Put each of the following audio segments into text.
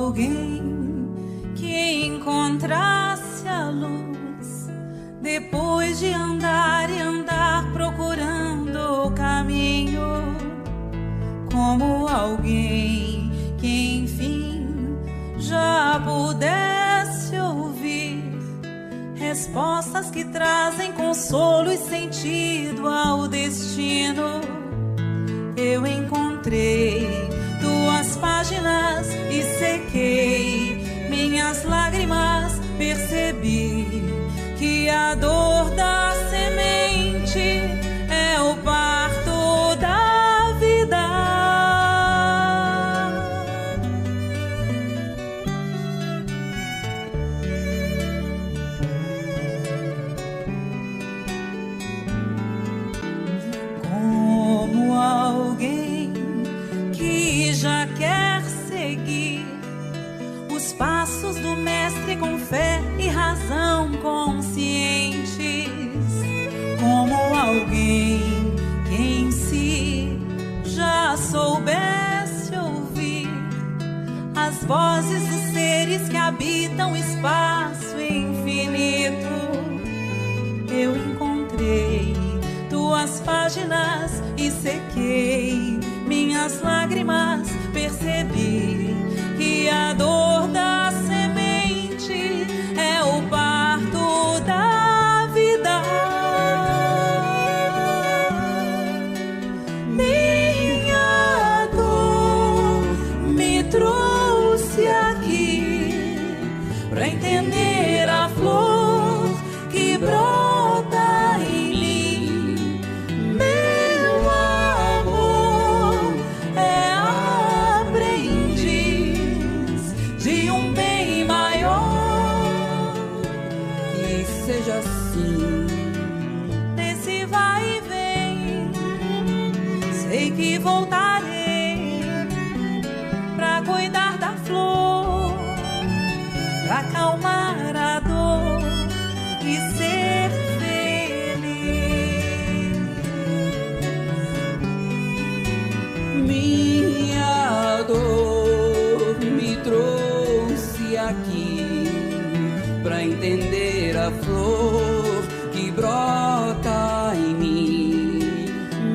alguém que encontrasse a luz depois de andar e andar procurando o caminho, como alguém que enfim já pudesse ouvir respostas que trazem consolo e sentido ao destino. Eu encontrei tuas páginas e sequei minhas lágrimas, percebi que a dor da semente é o parto da vida. Como alguém que já quer seguir os passos do mestre com fé e razão conscientes, como alguém que em si já soubesse ouvir as vozes dos seres que habitam o espaço infinito. Eu encontrei tuas páginas e sequei minhas lágrimas, percebi que a dor da semente é o parto da vida. Minha dor me trouxe aqui pra entender a flor que brota em mim. Meu amor é aprendiz de um bem maior. Que seja assim nesse vai e vem. Sei que voltarei pra cuidar da flor, pra acalmar a dor e ser feliz. Minha dor me trouxe aqui pra entender a flor que brota em mim.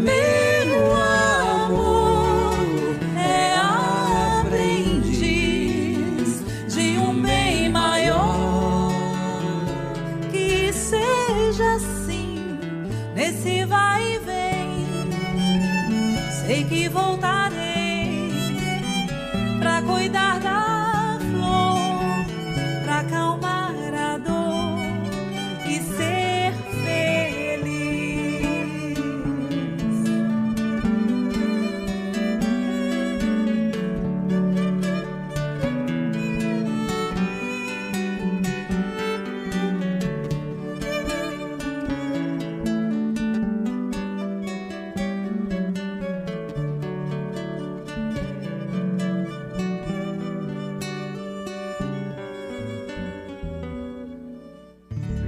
Meu amor é aprendiz de um bem maior. Que seja assim nesse vai e vem. Sei que voltarei pra cuidar da flor, pra acalmar a dor e ser feliz.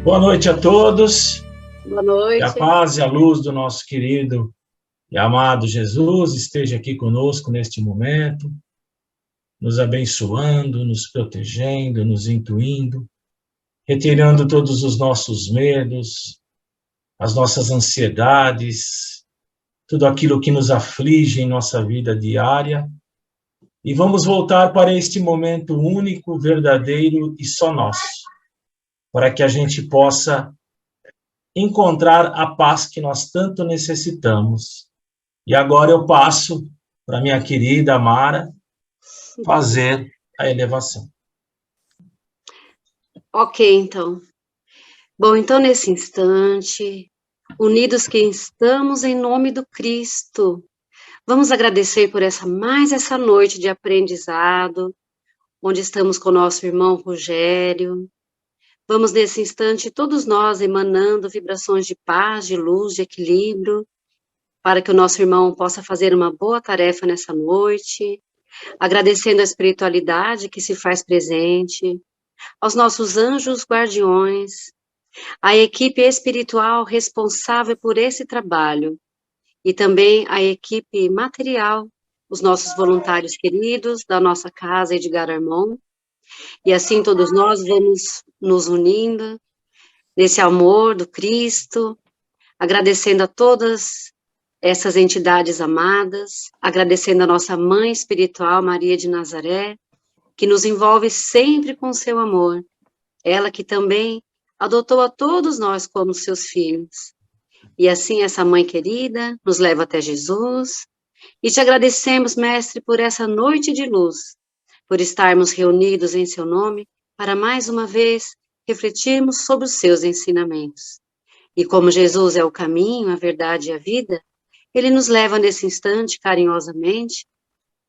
Boa noite a todos. Boa noite. Que a paz e a luz do nosso querido e amado Jesus esteja aqui conosco neste momento, nos abençoando, nos protegendo, nos intuindo, retirando todos os nossos medos, as nossas ansiedades, tudo aquilo que nos aflige em nossa vida diária. E vamos voltar para este momento único, verdadeiro e só nosso, para que a gente possa encontrar a paz que nós tanto necessitamos. E agora eu passo para minha querida Mara fazer a elevação. Ok, então. Bom, então nesse instante, unidos que estamos em nome do Cristo, vamos agradecer por mais essa noite de aprendizado, onde estamos com o nosso irmão Rogério. Vamos, nesse instante, todos nós emanando vibrações de paz, de luz, de equilíbrio, para que o nosso irmão possa fazer uma boa tarefa nessa noite, agradecendo a espiritualidade que se faz presente, aos nossos anjos guardiões, à equipe espiritual responsável por esse trabalho, e também à equipe material os nossos voluntários queridos da nossa casa Edgar Armon, e assim todos nós vamos nos unindo nesse amor do Cristo, agradecendo a todas essas entidades amadas, agradecendo a nossa mãe espiritual, Maria de Nazaré, que nos envolve sempre com seu amor, ela que também adotou a todos nós como seus filhos. E assim essa mãe querida nos leva até Jesus, e te agradecemos, Mestre, por essa noite de luz, por estarmos reunidos em seu nome, para mais uma vez refletirmos sobre os seus ensinamentos. E como Jesus é o caminho, a verdade e a vida, ele nos leva nesse instante, carinhosamente,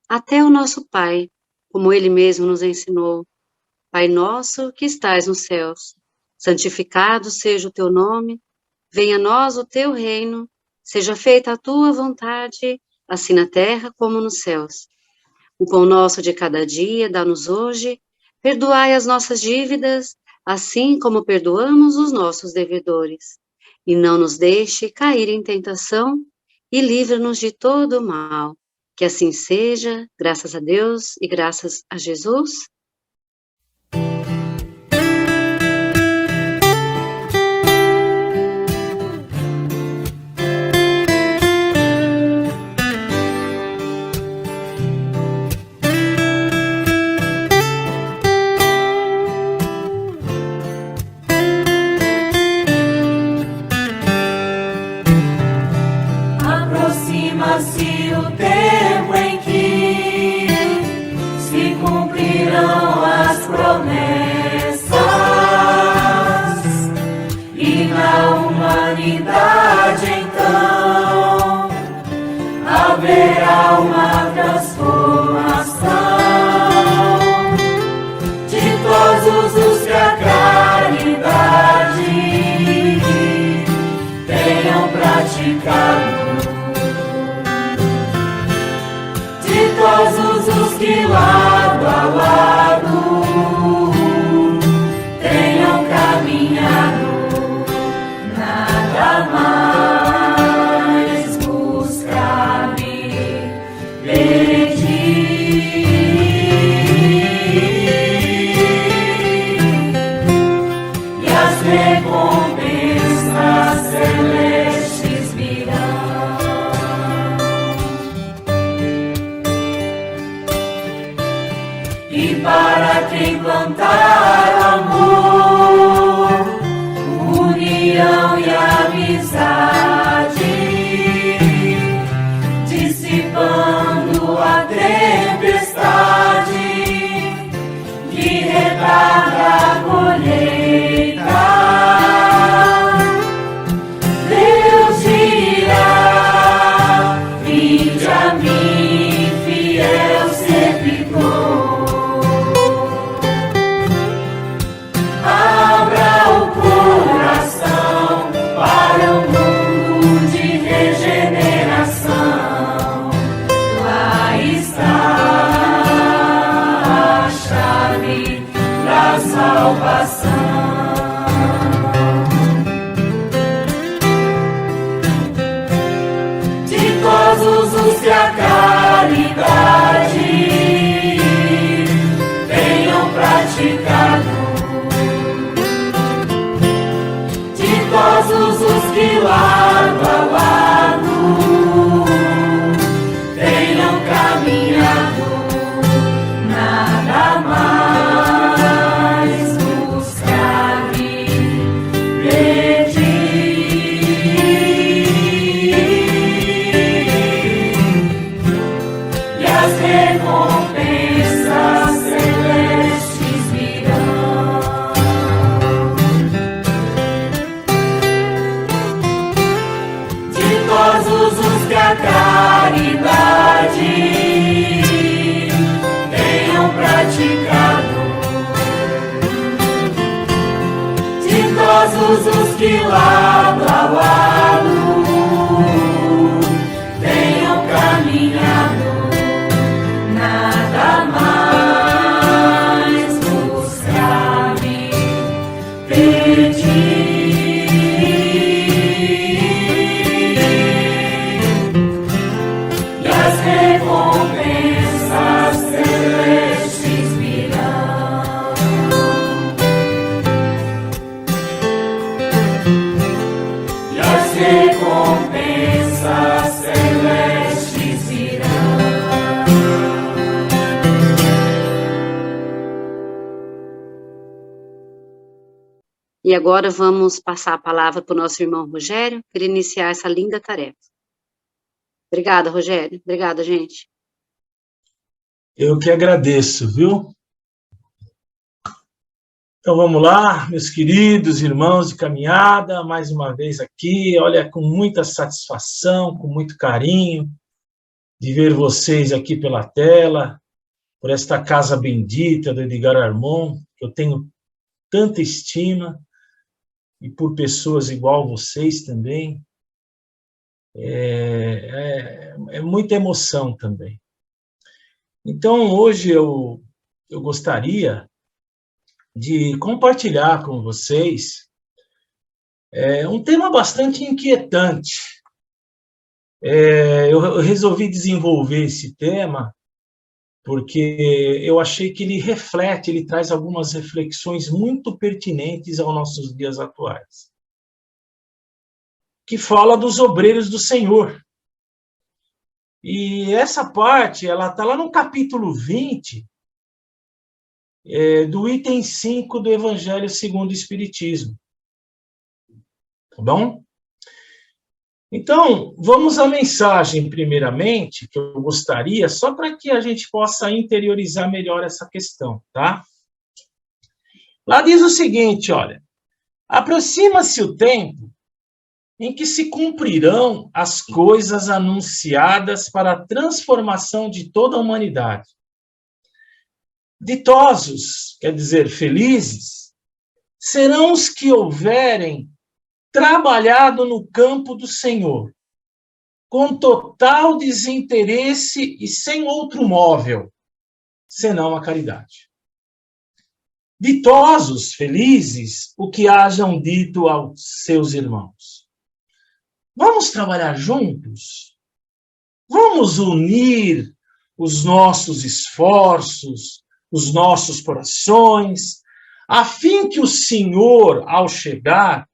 até o nosso Pai, como ele mesmo nos ensinou. Pai nosso que estais nos céus, santificado seja o teu nome, venha a nós o teu reino, seja feita a tua vontade, assim na terra como nos céus. O pão nosso de cada dia dá-nos hoje, perdoai as nossas dívidas, assim como perdoamos os nossos devedores. E não nos deixe cair em tentação, e livra-nos de todo o mal. Que assim seja, graças a Deus e graças a Jesus. Aproxima-se o tempo em que se cumprirão as promessas, e na humanidade então haverá uma transformação de todos os que a caridade tenham praticado. Todos os que lado a lado tenham caminhado, nada mais buscar-me pedir, e as recompensas celestes virão. E para quem plantar amor, união e amizade, dissipando a tempestade que retarda a colheita, Deus dirá: vinde a mim, fiel servidor. De todos os que a caridade tenham praticado, de todos os que lado a lado tenham caminhado, nada mais buscar-me pedir, e as recompensas celestes virão. De todos os que a caridade tenham praticado, de todos os que lado a lado tenham caminhado, nada mais buscar-me pedir, e as recompensas E agora vamos passar a palavra para o nosso irmão Rogério, para ele iniciar essa linda tarefa. Obrigada, Rogério. Obrigada, gente. Eu que agradeço, viu? Então vamos lá, meus queridos irmãos de caminhada, mais uma vez aqui, olha, com muita satisfação, com muito carinho, de ver vocês aqui pela tela, por esta casa bendita do Edgar Armon, que eu tenho tanta estima, e por pessoas igual vocês também. É muita emoção também. Então, hoje eu gostaria de compartilhar com vocês um tema bastante inquietante. Eu resolvi desenvolver esse tema porque eu achei que ele traz algumas reflexões muito pertinentes aos nossos dias atuais. Que fala dos obreiros do Senhor. E essa parte, ela está lá no capítulo 20, do item 5 do Evangelho segundo o Espiritismo. Tá bom? Então, vamos à mensagem, primeiramente, que eu gostaria, só para que a gente possa interiorizar melhor essa questão, tá? Lá diz o seguinte, olha, aproxima-se o tempo em que se cumprirão as coisas anunciadas para a transformação de toda a humanidade. Ditosos, quer dizer, felizes, serão os que houverem trabalhado no campo do Senhor, com total desinteresse e sem outro móvel, senão a caridade. Ditosos, felizes, o que hajam dito aos seus irmãos. Vamos trabalhar juntos? Vamos unir os nossos esforços, os nossos corações, a fim que o Senhor, ao chegar,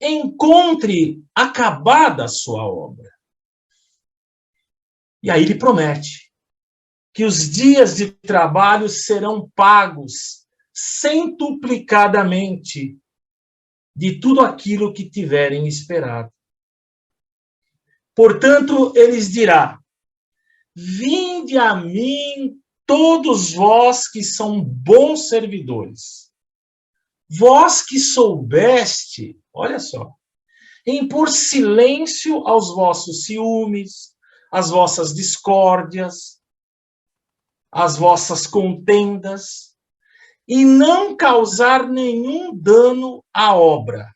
encontre acabada a sua obra. E aí ele promete que os dias de trabalho serão pagos centuplicadamente de tudo aquilo que tiverem esperado. Portanto, eles dirá: vinde a mim todos vós que são bons servidores, vós que soubeste, olha só, impor silêncio aos vossos ciúmes, às vossas discórdias, às vossas contendas, e não causar nenhum dano à obra.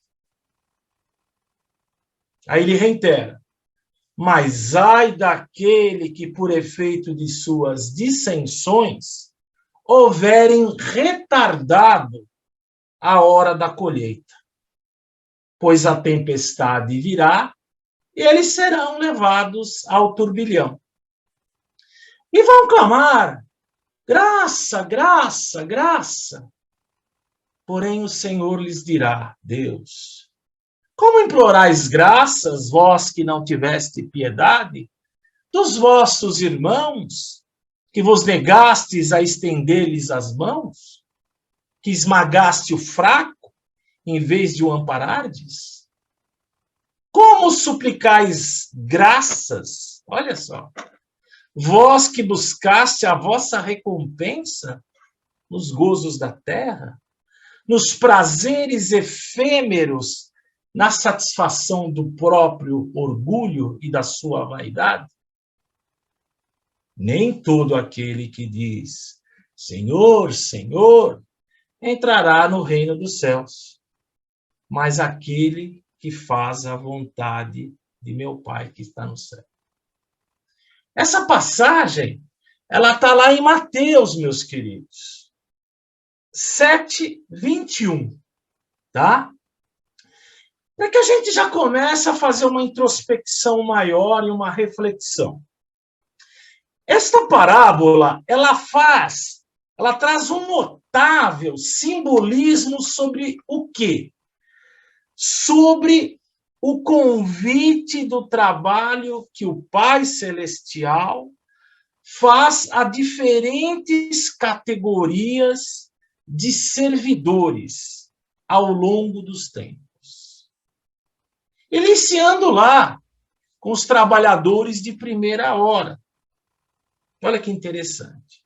Aí ele reitera: mas ai daquele que, por efeito de suas dissensões, houverem retardado a hora da colheita. Pois a tempestade virá e eles serão levados ao turbilhão. E vão clamar: graça, graça, graça. Porém o Senhor lhes dirá: Deus, como implorais graças, vós que não tiveste piedade, dos vossos irmãos, que vos negastes a estender-lhes as mãos, que esmagaste o fraco, em vez de o amparardes? Como suplicais graças, olha só, vós que buscaste a vossa recompensa nos gozos da terra, nos prazeres efêmeros, na satisfação do próprio orgulho e da sua vaidade? Nem todo aquele que diz Senhor, Senhor, entrará no reino dos céus, mas aquele que faz a vontade de meu Pai que está no céu. Essa passagem, ela está lá em Mateus, meus queridos, 7:21, tá? É que a gente já começa a fazer uma introspecção maior e uma reflexão. Esta parábola, ela traz um notável simbolismo sobre o quê? Sobre o convite do trabalho que o Pai Celestial faz a diferentes categorias de servidores, ao longo dos tempos. Iniciando lá com os trabalhadores de primeira hora. Olha que interessante.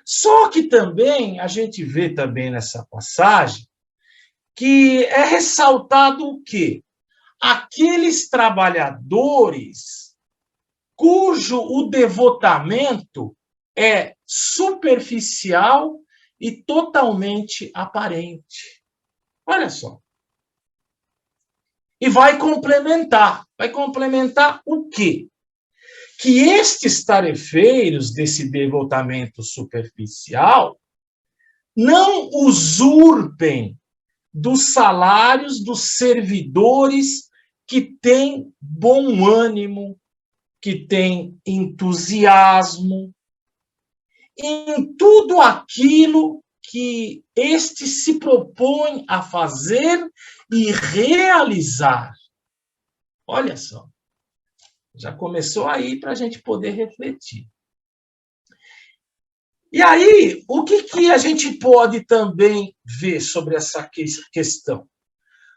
Só que também, a gente vê também nessa passagem, que é ressaltado o quê? Aqueles trabalhadores cujo o devotamento é superficial e totalmente aparente. Olha só. E vai complementar o quê? Que estes tarefeiros desse devotamento superficial não usurpem dos salários dos servidores que têm bom ânimo, que têm entusiasmo em tudo aquilo que este se propõe a fazer e realizar. Olha só. Já começou aí para a gente poder refletir. E aí, o que a gente pode também ver sobre essa questão?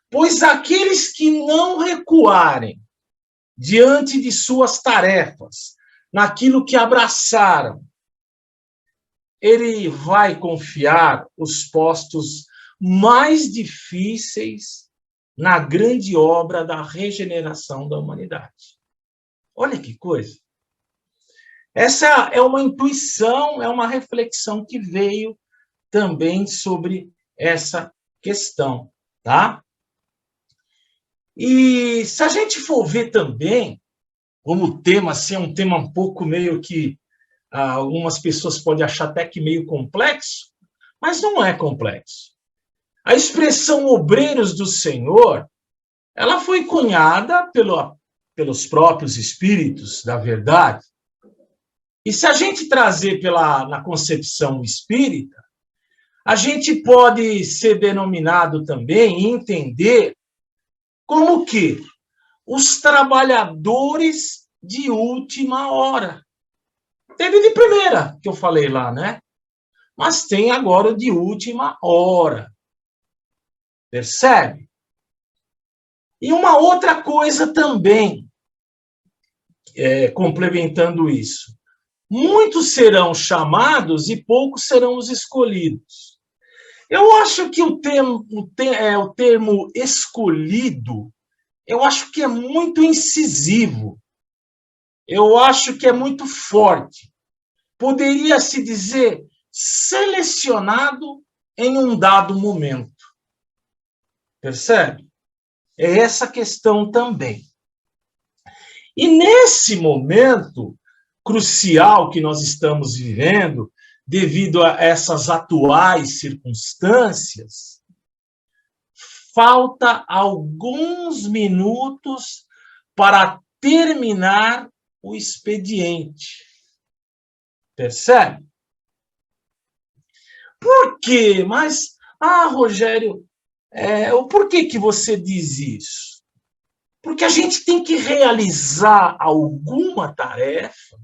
Pois aqueles que não recuarem diante de suas tarefas, naquilo que abraçaram, ele vai confiar os postos mais difíceis na grande obra da regeneração da humanidade. Olha que coisa. Essa é uma intuição, é uma reflexão que veio também sobre essa questão, tá? E se a gente for ver também, como o tema assim, é um tema um pouco meio que algumas pessoas podem achar até que meio complexo, mas não é complexo. A expressão obreiros do Senhor, ela foi cunhada pelos próprios espíritos da verdade. E se a gente trazer na concepção espírita, a gente pode ser denominado também e entender como que os trabalhadores de última hora. Teve de primeira, que eu falei lá, né? Mas tem agora o de última hora. Percebe? E uma outra coisa também, complementando isso. Muitos serão chamados e poucos serão os escolhidos. Eu acho que o termo escolhido, eu acho que é muito incisivo. Eu acho que é muito forte. Poderia se dizer selecionado em um dado momento. Percebe? É essa questão também. E nesse momento crucial que nós estamos vivendo, devido a essas atuais circunstâncias, falta alguns minutos para terminar o expediente. Percebe? Por quê? Mas, Rogério, o porquê que você diz isso? Porque a gente tem que realizar alguma tarefa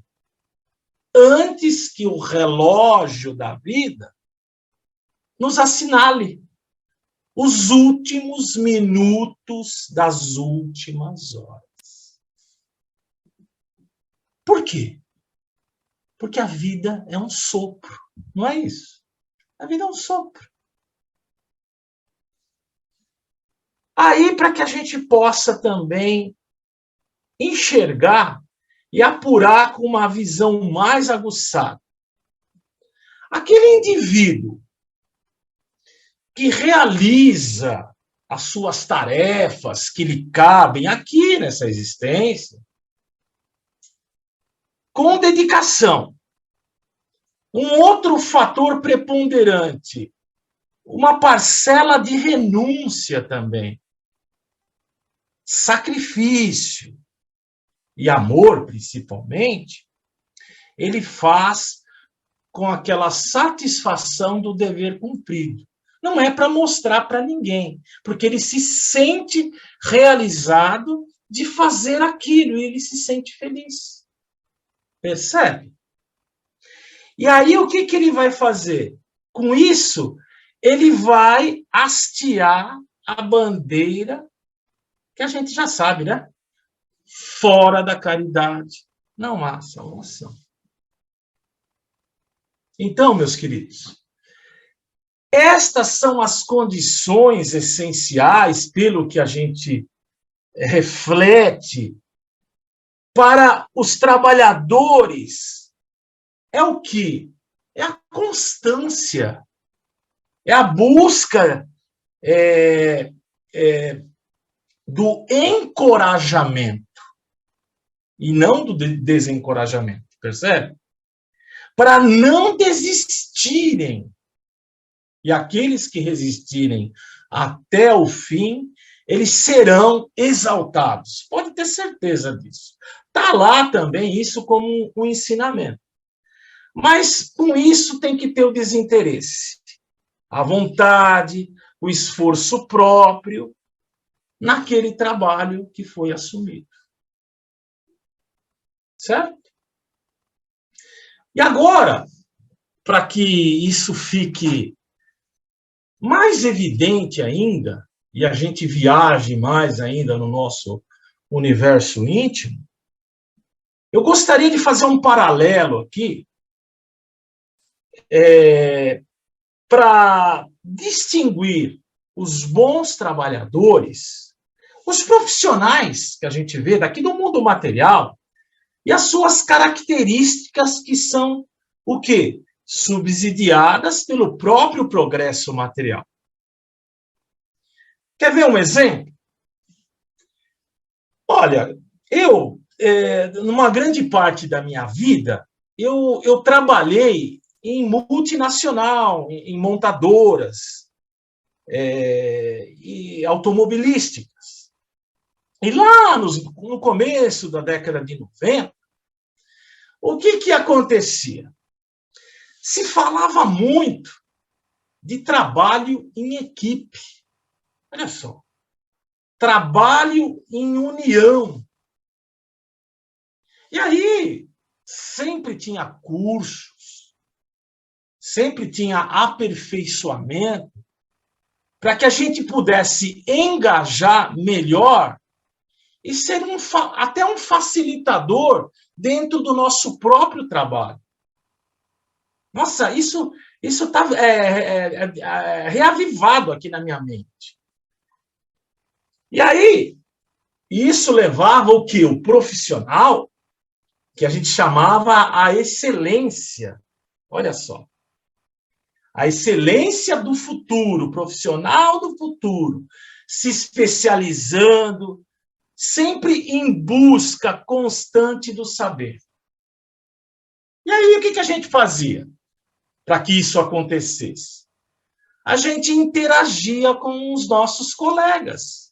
antes que o relógio da vida nos assinale os últimos minutos das últimas horas. Por quê? Porque a vida é um sopro, não é isso? A vida é um sopro. Aí, para que a gente possa também enxergar e apurar com uma visão mais aguçada. Aquele indivíduo que realiza as suas tarefas que lhe cabem aqui nessa existência, com dedicação. Um outro fator preponderante, uma parcela de renúncia também. Sacrifício e amor, principalmente, ele faz com aquela satisfação do dever cumprido. Não é para mostrar para ninguém, porque ele se sente realizado de fazer aquilo e ele se sente feliz. Percebe? E aí o que ele vai fazer? Com isso, ele vai hastear a bandeira que a gente já sabe, né? Fora da caridade não há salvação. Então, meus queridos, estas são as condições essenciais pelo que a gente reflete para os trabalhadores. É o quê? É a constância, é a busca do encorajamento e não do desencorajamento, percebe? Para não desistirem. E aqueles que resistirem até o fim, eles serão exaltados. Pode ter certeza disso. Está lá também isso como um ensinamento. Mas com isso tem que ter o desinteresse, a vontade, o esforço próprio naquele trabalho que foi assumido. Certo? E agora, para que isso fique mais evidente ainda, e a gente viaje mais ainda no nosso universo íntimo, eu gostaria de fazer um paralelo aqui para distinguir os bons trabalhadores, os profissionais que a gente vê daqui do mundo material, e as suas características que são o quê? Subsidiadas pelo próprio progresso material. Quer ver um exemplo? Olha, eu, numa grande parte da minha vida, eu trabalhei em multinacional, em montadoras e automobilísticas. E lá no começo da década de 90, o que acontecia? Se falava muito de trabalho em equipe. Olha só. Trabalho em união. E aí, sempre tinha cursos, sempre tinha aperfeiçoamento para que a gente pudesse engajar melhor e ser até um facilitador dentro do nosso próprio trabalho. Nossa, isso está reavivado aqui na minha mente. E aí, isso levava o quê? O profissional, que a gente chamava a excelência. Olha só. A excelência do futuro, profissional do futuro, se especializando, sempre em busca constante do saber. E aí, o que a gente fazia para que isso acontecesse? A gente interagia com os nossos colegas.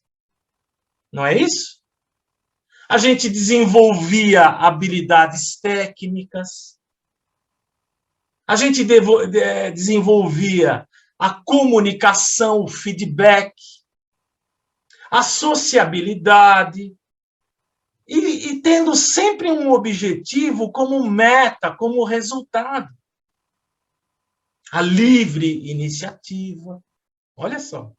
Não é isso? A gente desenvolvia habilidades técnicas. A gente desenvolvia a comunicação, o feedback, a sociabilidade, e tendo sempre um objetivo como meta, como resultado. A livre iniciativa. Olha só.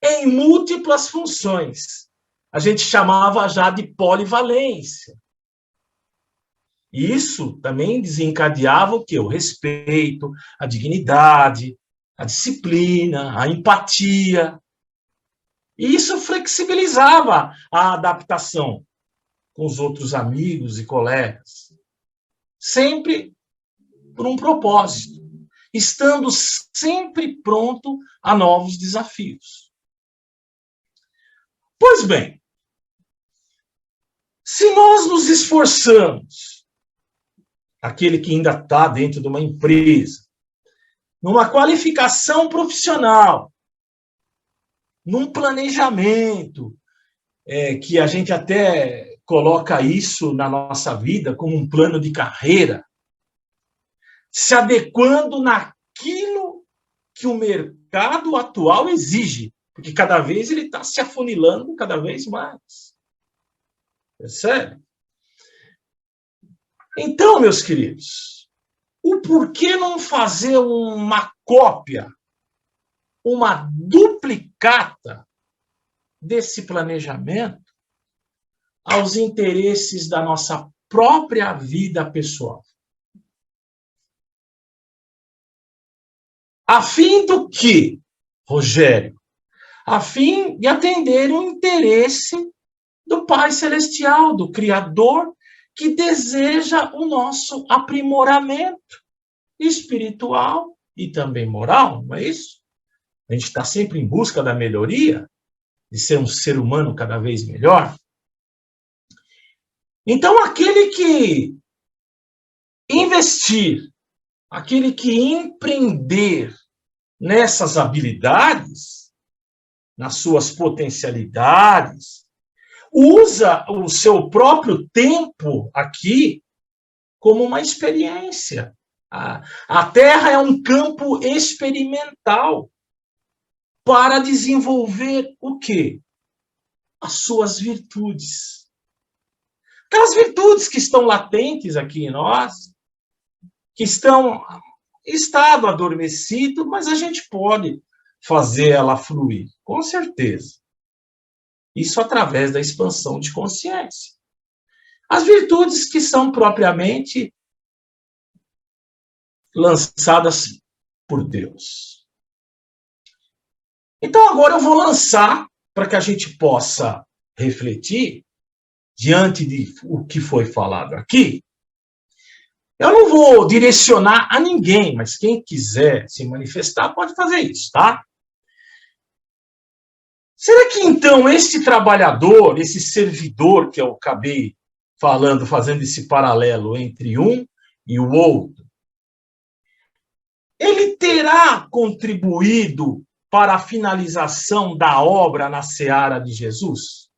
Em múltiplas funções. A gente chamava já de polivalência. Isso também desencadeava o quê? O respeito, a dignidade, a disciplina, a empatia. E isso flexibilizava a adaptação com os outros amigos e colegas. Sempre por um propósito, estando sempre pronto a novos desafios. Pois bem, se nós nos esforçamos, aquele que ainda está dentro de uma empresa, numa qualificação profissional, num planejamento, que a gente até coloca isso na nossa vida como um plano de carreira, se adequando naquilo que o mercado atual exige, porque cada vez ele está se afunilando cada vez mais. Percebe? Então, meus queridos, o porquê não fazer uma cópia uma duplicata desse planejamento aos interesses da nossa própria vida pessoal. A fim do que, Rogério? A fim de atender o interesse do Pai Celestial, do Criador, que deseja o nosso aprimoramento espiritual e também moral, não é isso? A gente está sempre em busca da melhoria, de ser um ser humano cada vez melhor. Então, aquele que investir, aquele que empreender nessas habilidades, nas suas potencialidades, usa o seu próprio tempo aqui como uma experiência. A Terra é um campo experimental para desenvolver o quê? As suas virtudes. Aquelas virtudes que estão latentes aqui em nós, que estão em estado adormecido, mas a gente pode fazer ela fluir, com certeza. Isso através da expansão de consciência. As virtudes que são propriamente lançadas por Deus. Então, agora eu vou lançar, para que a gente possa refletir, diante de o que foi falado aqui. Eu não vou direcionar a ninguém, mas quem quiser se manifestar pode fazer isso, tá? Será que, então, esse trabalhador, esse servidor que eu acabei falando, fazendo esse paralelo entre um e o outro, ele terá contribuído para a finalização da obra na seara de Jesus?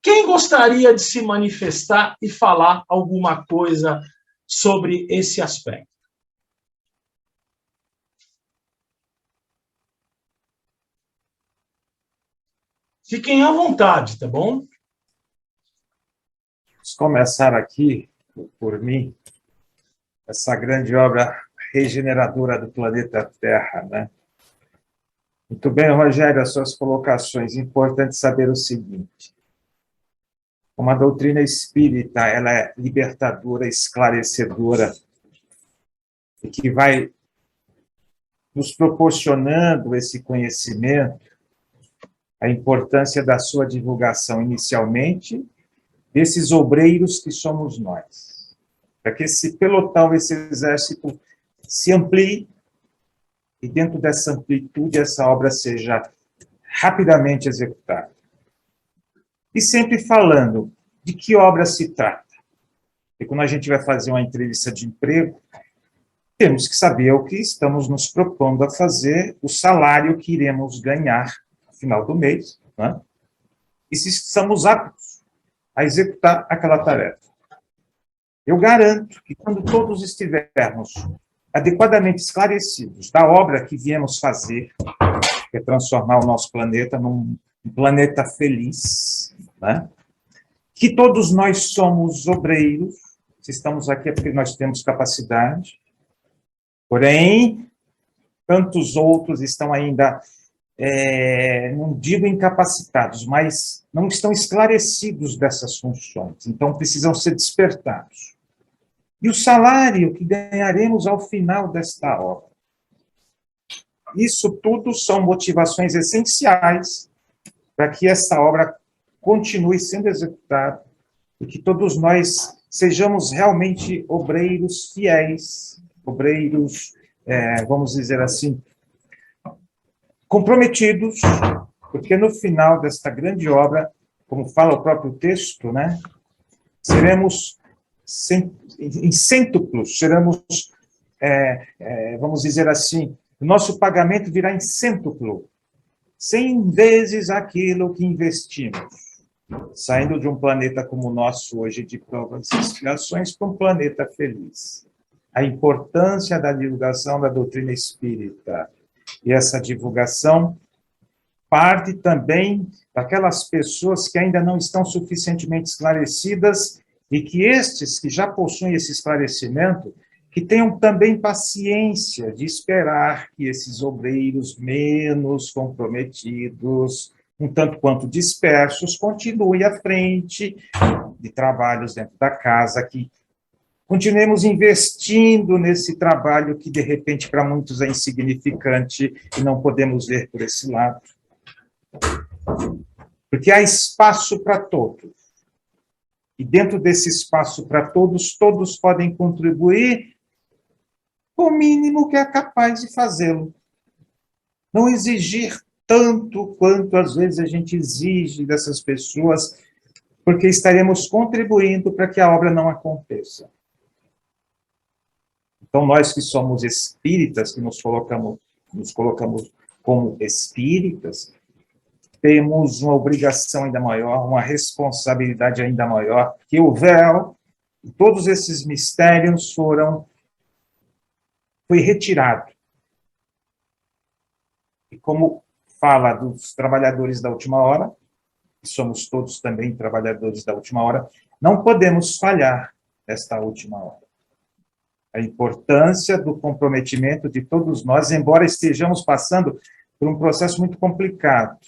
Quem gostaria de se manifestar e falar alguma coisa sobre esse aspecto? Fiquem à vontade, tá bom? Vamos começar aqui, por mim, essa grande obra regeneradora do planeta Terra, né? Muito bem, Rogério, as suas colocações. Importante saber o seguinte: uma doutrina espírita, ela é libertadora, esclarecedora, e que vai nos proporcionando esse conhecimento, a importância da sua divulgação inicialmente, desses obreiros que somos nós, para que esse pelotão, esse exército se amplie, e dentro dessa amplitude, essa obra seja rapidamente executada. E sempre falando de que obra se trata. E quando a gente vai fazer uma entrevista de emprego, temos que saber o que estamos nos propondo a fazer, o salário que iremos ganhar no final do mês, né? E se estamos aptos a executar aquela tarefa. Eu garanto que quando todos estivermos adequadamente esclarecidos da obra que viemos fazer, que é transformar o nosso planeta num planeta feliz, né? Que todos nós somos obreiros, se estamos aqui é porque nós temos capacidade, porém, tantos outros estão ainda, não digo incapacitados, mas não estão esclarecidos dessas funções, então precisam ser despertados. E o salário que ganharemos ao final desta obra. Isso tudo são motivações essenciais para que essa obra continue sendo executada e que todos nós sejamos realmente obreiros fiéis, obreiros, vamos dizer assim, comprometidos, porque no final desta grande obra, como fala o próprio texto, né, seremos em cêntuplos, seremos, vamos dizer assim, o nosso pagamento virá em cêntuplo, 100 vezes aquilo que investimos, saindo de um planeta como o nosso hoje, de provas e expiações, para um planeta feliz. A importância da divulgação da doutrina espírita. E essa divulgação parte também daquelas pessoas que ainda não estão suficientemente esclarecidas e que estes que já possuem esse esclarecimento, que tenham também paciência de esperar que esses obreiros menos comprometidos, um tanto quanto dispersos, continuem à frente de trabalhos dentro da casa, que continuemos investindo nesse trabalho que, de repente, para muitos é insignificante e não podemos ver por esse lado. Porque há espaço para todos. E dentro desse espaço para todos, todos podem contribuir com o mínimo que é capaz de fazê-lo. Não exigir tanto quanto às vezes a gente exige dessas pessoas, porque estaremos contribuindo para que a obra não aconteça. Então, nós que somos espíritas, que nos colocamos como espíritas, temos uma obrigação ainda maior, uma responsabilidade ainda maior, que o véu, todos esses mistérios foi retirado. E como fala dos trabalhadores da última hora, que somos todos também trabalhadores da última hora, não podemos falhar nesta última hora. A importância do comprometimento de todos nós, embora estejamos passando por um processo muito complicado,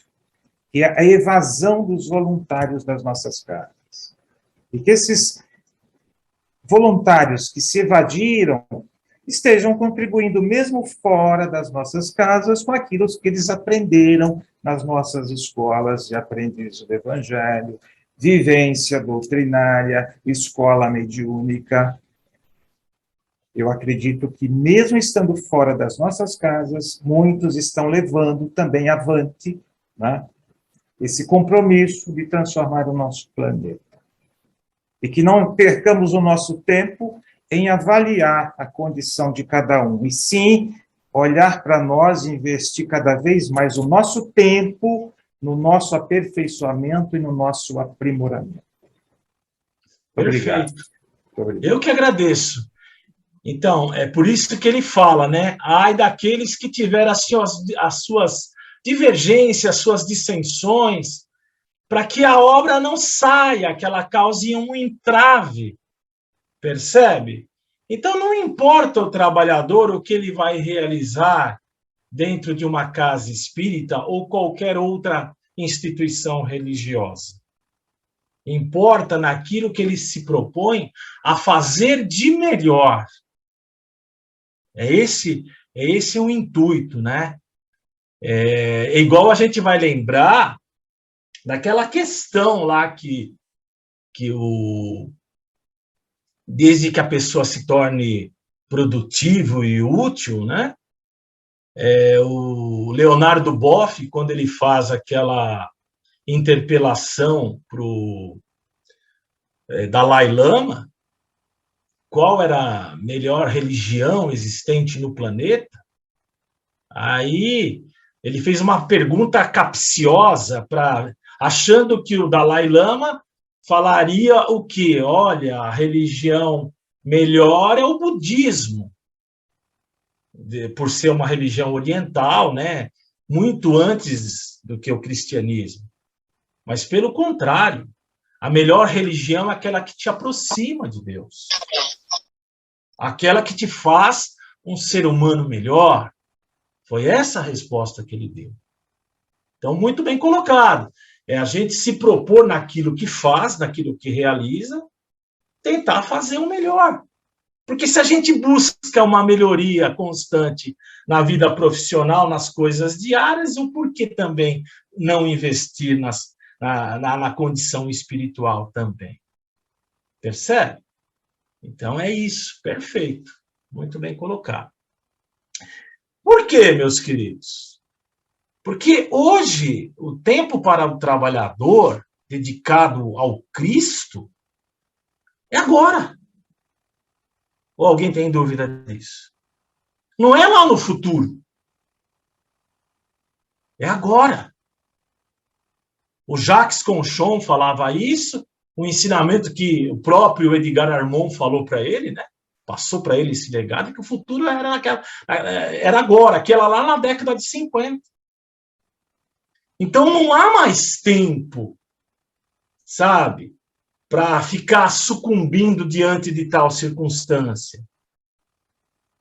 que é a evasão dos voluntários das nossas casas. E que esses voluntários que se evadiram estejam contribuindo, mesmo fora das nossas casas, com aquilo que eles aprenderam nas nossas escolas de aprendiz do Evangelho, vivência doutrinária, escola mediúnica. Eu acredito que, mesmo estando fora das nossas casas, muitos estão levando também avante, né, esse compromisso de transformar o nosso planeta. E que não percamos o nosso tempo em avaliar a condição de cada um, e sim olhar para nós e investir cada vez mais o nosso tempo no nosso aperfeiçoamento e no nosso aprimoramento. Obrigado. Perfeito. Eu que agradeço. Então, é por isso que ele fala, né? Ai daqueles que tiveram as suas divergências, as suas dissensões, para que a obra não saia, que ela cause um entrave. Percebe? Então, não importa o trabalhador o que ele vai realizar dentro de uma casa espírita ou qualquer outra instituição religiosa. Importa naquilo que ele se propõe a fazer de melhor. É esse o intuito, né? É igual a gente vai lembrar daquela questão lá que desde que a pessoa se torne produtivo e útil, né? O Leonardo Boff, quando ele faz aquela interpelação para o Dalai Lama, qual era a melhor religião existente no planeta, aí ele fez uma pergunta capciosa, achando que o Dalai Lama falaria o quê? Olha, a religião melhor é o budismo, por ser uma religião oriental, né? Muito antes do que o cristianismo. Mas, pelo contrário, a melhor religião é aquela que te aproxima de Deus. Aquela que te faz um ser humano melhor. Foi essa a resposta que ele deu. Então, muito bem colocado. É a gente se propor naquilo que faz, naquilo que realiza, tentar fazer o melhor. Porque se a gente busca uma melhoria constante na vida profissional, nas coisas diárias, o porquê também não investir na condição espiritual também? Percebe? Então é isso, perfeito. Muito bem colocado. Por quê, meus queridos? Porque hoje o tempo para o trabalhador dedicado ao Cristo é agora. Ou alguém tem dúvida disso? Não é lá no futuro. É agora. O Jacques Conchon falava isso, o ensinamento que o próprio Edgar Armond falou para ele, né? Passou para ele esse legado, que o futuro era agora, aquela lá na década de 50. Então não há mais tempo, sabe, para ficar sucumbindo diante de tal circunstância.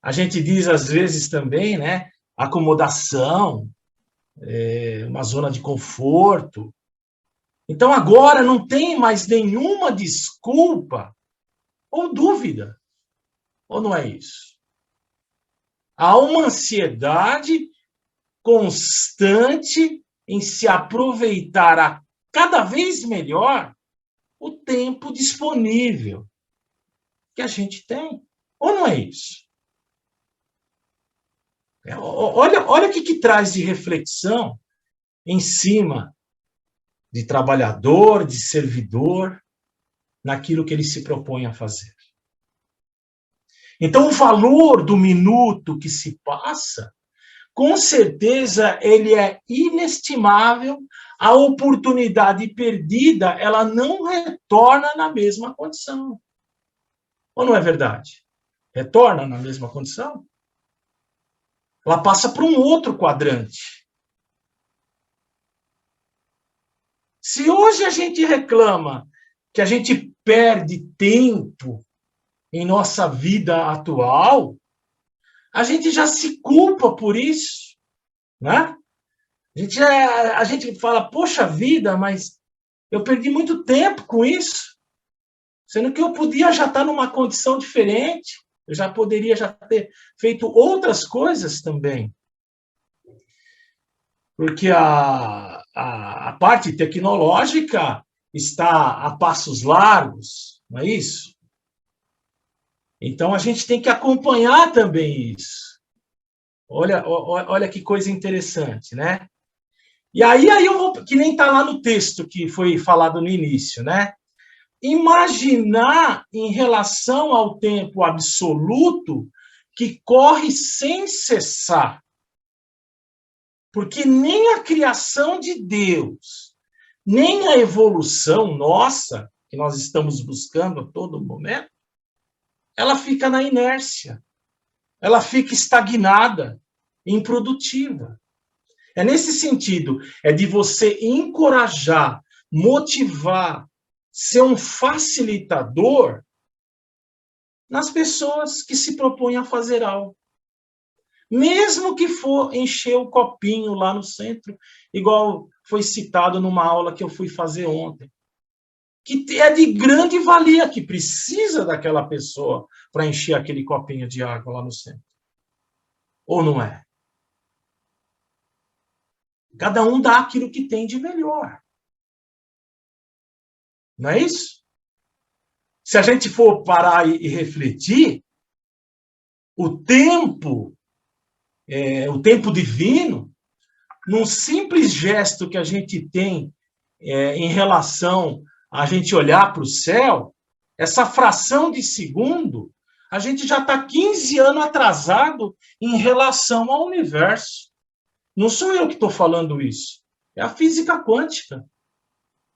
A gente diz, às vezes, também, né? Acomodação, uma zona de conforto. Então, agora não tem mais nenhuma desculpa ou dúvida. Ou não é isso? Há uma ansiedade constante em se aproveitar a cada vez melhor o tempo disponível que a gente tem. Ou não é isso? Olha o que traz de reflexão em cima de trabalhador, de servidor, naquilo que ele se propõe a fazer. Então, o valor do minuto que se passa, com certeza, ele é inestimável. A oportunidade perdida, ela não retorna na mesma condição. Ou não é verdade? Retorna na mesma condição? Ela passa para um outro quadrante. Se hoje a gente reclama que a gente perde tempo em nossa vida atual, a gente já se culpa por isso, né? A gente fala, poxa vida, mas eu perdi muito tempo com isso, sendo que eu podia já estar numa condição diferente, eu já poderia já ter feito outras coisas também. Porque a parte tecnológica está a passos largos, não é isso? Então, a gente tem que acompanhar também isso. Olha que coisa interessante, né? E aí eu vou, que nem está lá no texto que foi falado no início, né? Imaginar em relação ao tempo absoluto que corre sem cessar. Porque nem a criação de Deus, nem a evolução nossa, que nós estamos buscando a todo momento, ela fica na inércia, ela fica estagnada, improdutiva. É nesse sentido, é de você encorajar, motivar, ser um facilitador nas pessoas que se propõem a fazer algo. Mesmo que for encher o copinho lá no centro, igual foi citado numa aula que eu fui fazer ontem. Que é de grande valia, que precisa daquela pessoa para encher aquele copinho de água lá no centro. Ou não é? Cada um dá aquilo que tem de melhor. Não é isso? Se a gente for parar e refletir, o tempo divino, num simples gesto que a gente tem em relação a gente olhar para o céu, essa fração de segundo, a gente já está 15 anos atrasado em relação ao universo. Não sou eu que estou falando isso, é a física quântica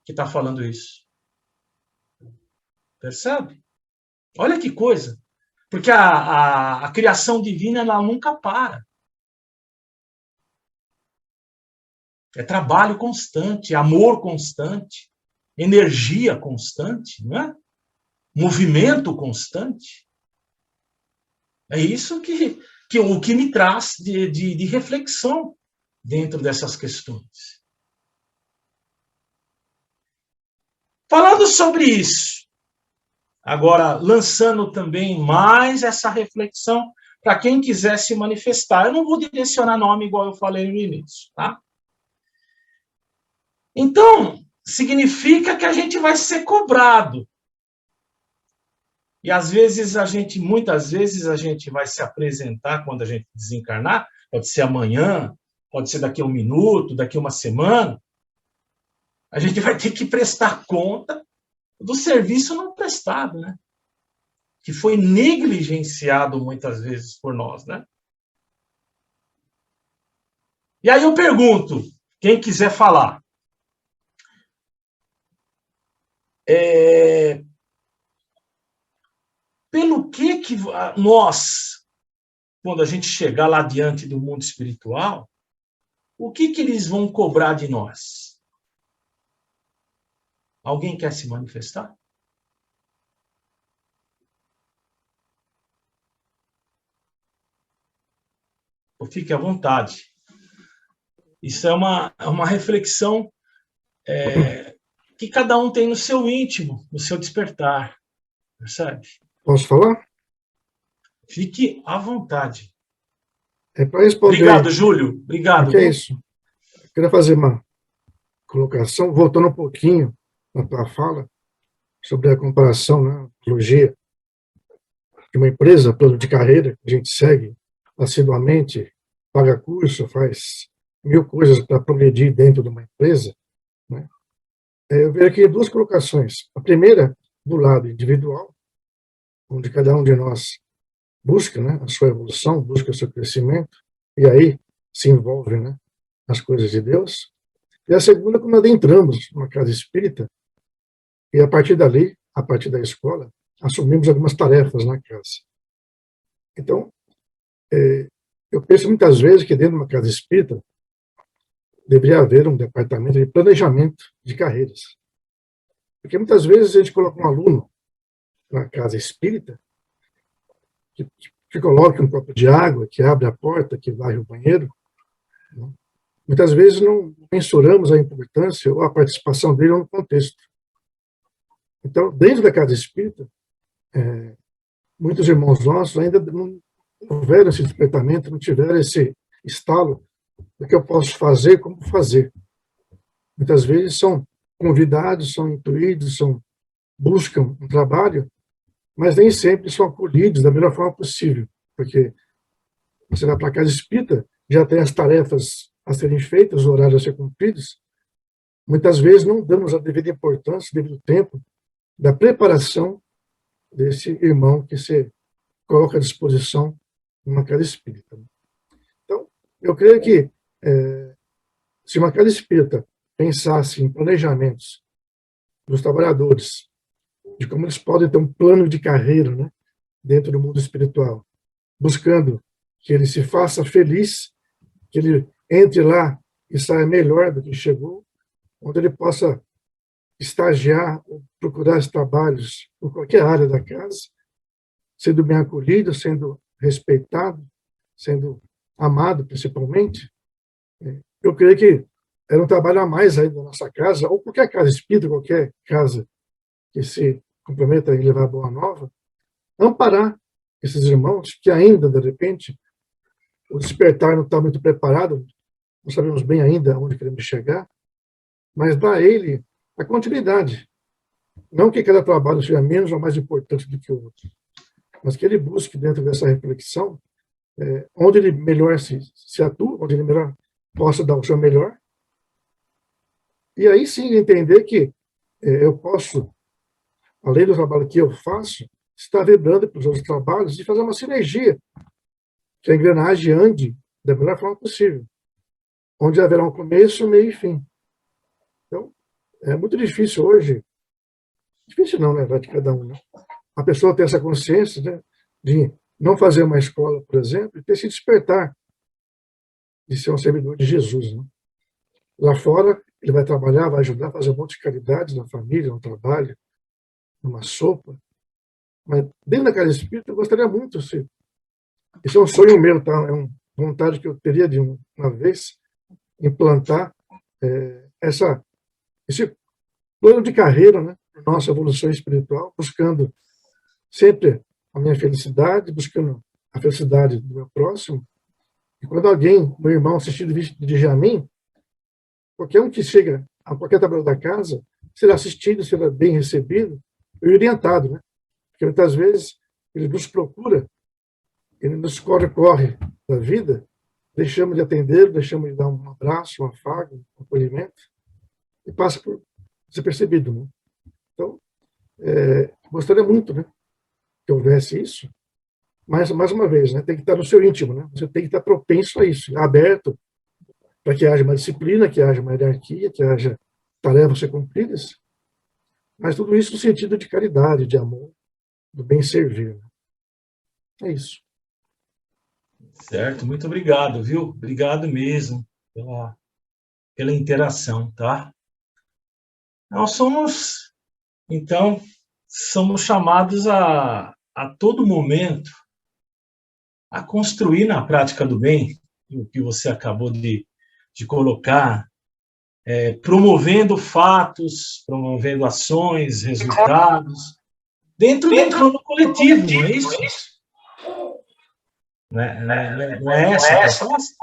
que está falando isso. Percebe? Olha que coisa. Porque a criação divina, ela nunca para. É trabalho constante, amor constante, energia constante, não é? Movimento constante. É isso o que me traz de reflexão dentro dessas questões. Falando sobre isso, agora lançando também mais essa reflexão para quem quiser se manifestar. Eu não vou direcionar nome igual eu falei no início, tá? Então, significa que a gente vai ser cobrado. E muitas vezes a gente vai se apresentar quando a gente desencarnar, pode ser amanhã, pode ser daqui a um minuto, daqui a uma semana. A gente vai ter que prestar conta do serviço não prestado, né? Que foi negligenciado muitas vezes por nós, né? E aí eu pergunto, quem quiser falar, pelo que nós, quando a gente chegar lá diante do mundo espiritual, o que eles vão cobrar de nós? Alguém quer se manifestar? fique à vontade. Isso é uma reflexão que cada um tem no seu íntimo, no seu despertar, percebe? Posso falar? Fique à vontade. É para responder. Obrigado, Júlio. Obrigado. Que é isso? Eu queria fazer uma colocação, voltando um pouquinho na tua fala, sobre a comparação, né, analogia de uma empresa, plano de carreira, que a gente segue assiduamente, paga curso, faz 1000 coisas para progredir dentro de uma empresa, né? Eu vejo aqui duas colocações. A primeira, do lado individual, onde cada um de nós busca, né, a sua evolução, busca o seu crescimento, e aí se envolve, né, nas coisas de Deus. E a segunda, quando adentramos numa casa espírita, e a partir dali, a partir da escola, assumimos algumas tarefas na casa. Então, eu penso muitas vezes que dentro de uma casa espírita deveria haver um departamento de planejamento de carreiras. Porque muitas vezes a gente coloca um aluno na casa espírita que coloca um copo de água, que abre a porta, que varre o banheiro, né? Muitas vezes não mensuramos a importância ou a participação dele no contexto. Então, dentro da casa espírita, muitos irmãos nossos ainda não tiveram esse despertamento, não tiveram esse estalo do que eu posso fazer, como fazer. Muitas vezes são convidados, são intuídos, buscam um trabalho, mas nem sempre são acolhidos da melhor forma possível, porque você vai para a casa espírita, já tem as tarefas a serem feitas, os horários a ser cumpridos, muitas vezes não damos a devida importância, devido tempo, da preparação desse irmão que se coloca à disposição numa casa espírita. Então, eu creio que se uma casa espírita pensasse em planejamentos dos trabalhadores, de como eles podem ter um plano de carreira, né, dentro do mundo espiritual, buscando que ele se faça feliz, que ele entre lá e saia melhor do que chegou, onde ele possa estagiar ou procurar os trabalhos em qualquer área da casa, sendo bem acolhido, sendo respeitado, sendo amado principalmente. Eu creio que era um trabalho a mais aí da nossa casa, ou qualquer casa espírita, qualquer casa que se comprometa em levar a boa nova, amparar esses irmãos que ainda, de repente, o despertar não está muito preparado, não sabemos bem ainda onde queremos chegar, mas dar a ele a continuidade. Não que cada trabalho seja menos ou mais importante do que o outro, mas que ele busque, dentro dessa reflexão, onde ele melhor se atua, onde ele melhor possa dar o seu melhor, e aí sim entender que eu posso, além do trabalho que eu faço, estar vibrando para os outros trabalhos e fazer uma sinergia, que a engrenagem ande da melhor forma possível, onde haverá um começo, meio e fim. Então, é muito difícil hoje, difícil não, né, de cada um, né? A pessoa ter essa consciência, né, de não fazer uma escola, por exemplo, e ter se despertar de ser um servidor de Jesus, né? Lá fora, ele vai trabalhar, vai ajudar a fazer um monte de caridades na família, no trabalho, numa sopa. Mas dentro da casa espírita, eu gostaria muito, isso é um sonho meu, tá? É uma vontade que eu teria de uma vez implantar esse plano de carreira, né, para nossa evolução espiritual, buscando sempre a minha felicidade, buscando a felicidade do meu próximo. E quando alguém, meu irmão, assistir dirigir a mim, qualquer um que chega a qualquer trabalho da casa, será assistido, será bem recebido e orientado, né? Porque muitas vezes ele nos procura, ele nos corre da vida, deixamos de atender, deixamos de dar um abraço, um afago, um acolhimento, e passa por desapercebido, né? Então, gostaria muito, né, que houvesse isso, mas, mais uma vez, né, tem que estar no seu íntimo, né? Você tem que estar propenso a isso, aberto, para que haja uma disciplina, que haja uma hierarquia, que haja tarefas a ser cumpridas, mas tudo isso no sentido de caridade, de amor, do bem servir. É isso. Certo, muito obrigado, viu? Obrigado mesmo pela interação, tá? Nós somos chamados a todo momento a construir na prática do bem o que você acabou de colocar, promovendo fatos, promovendo ações, resultados, dentro de um plano coletivo, não é isso? Não é essa a proposta?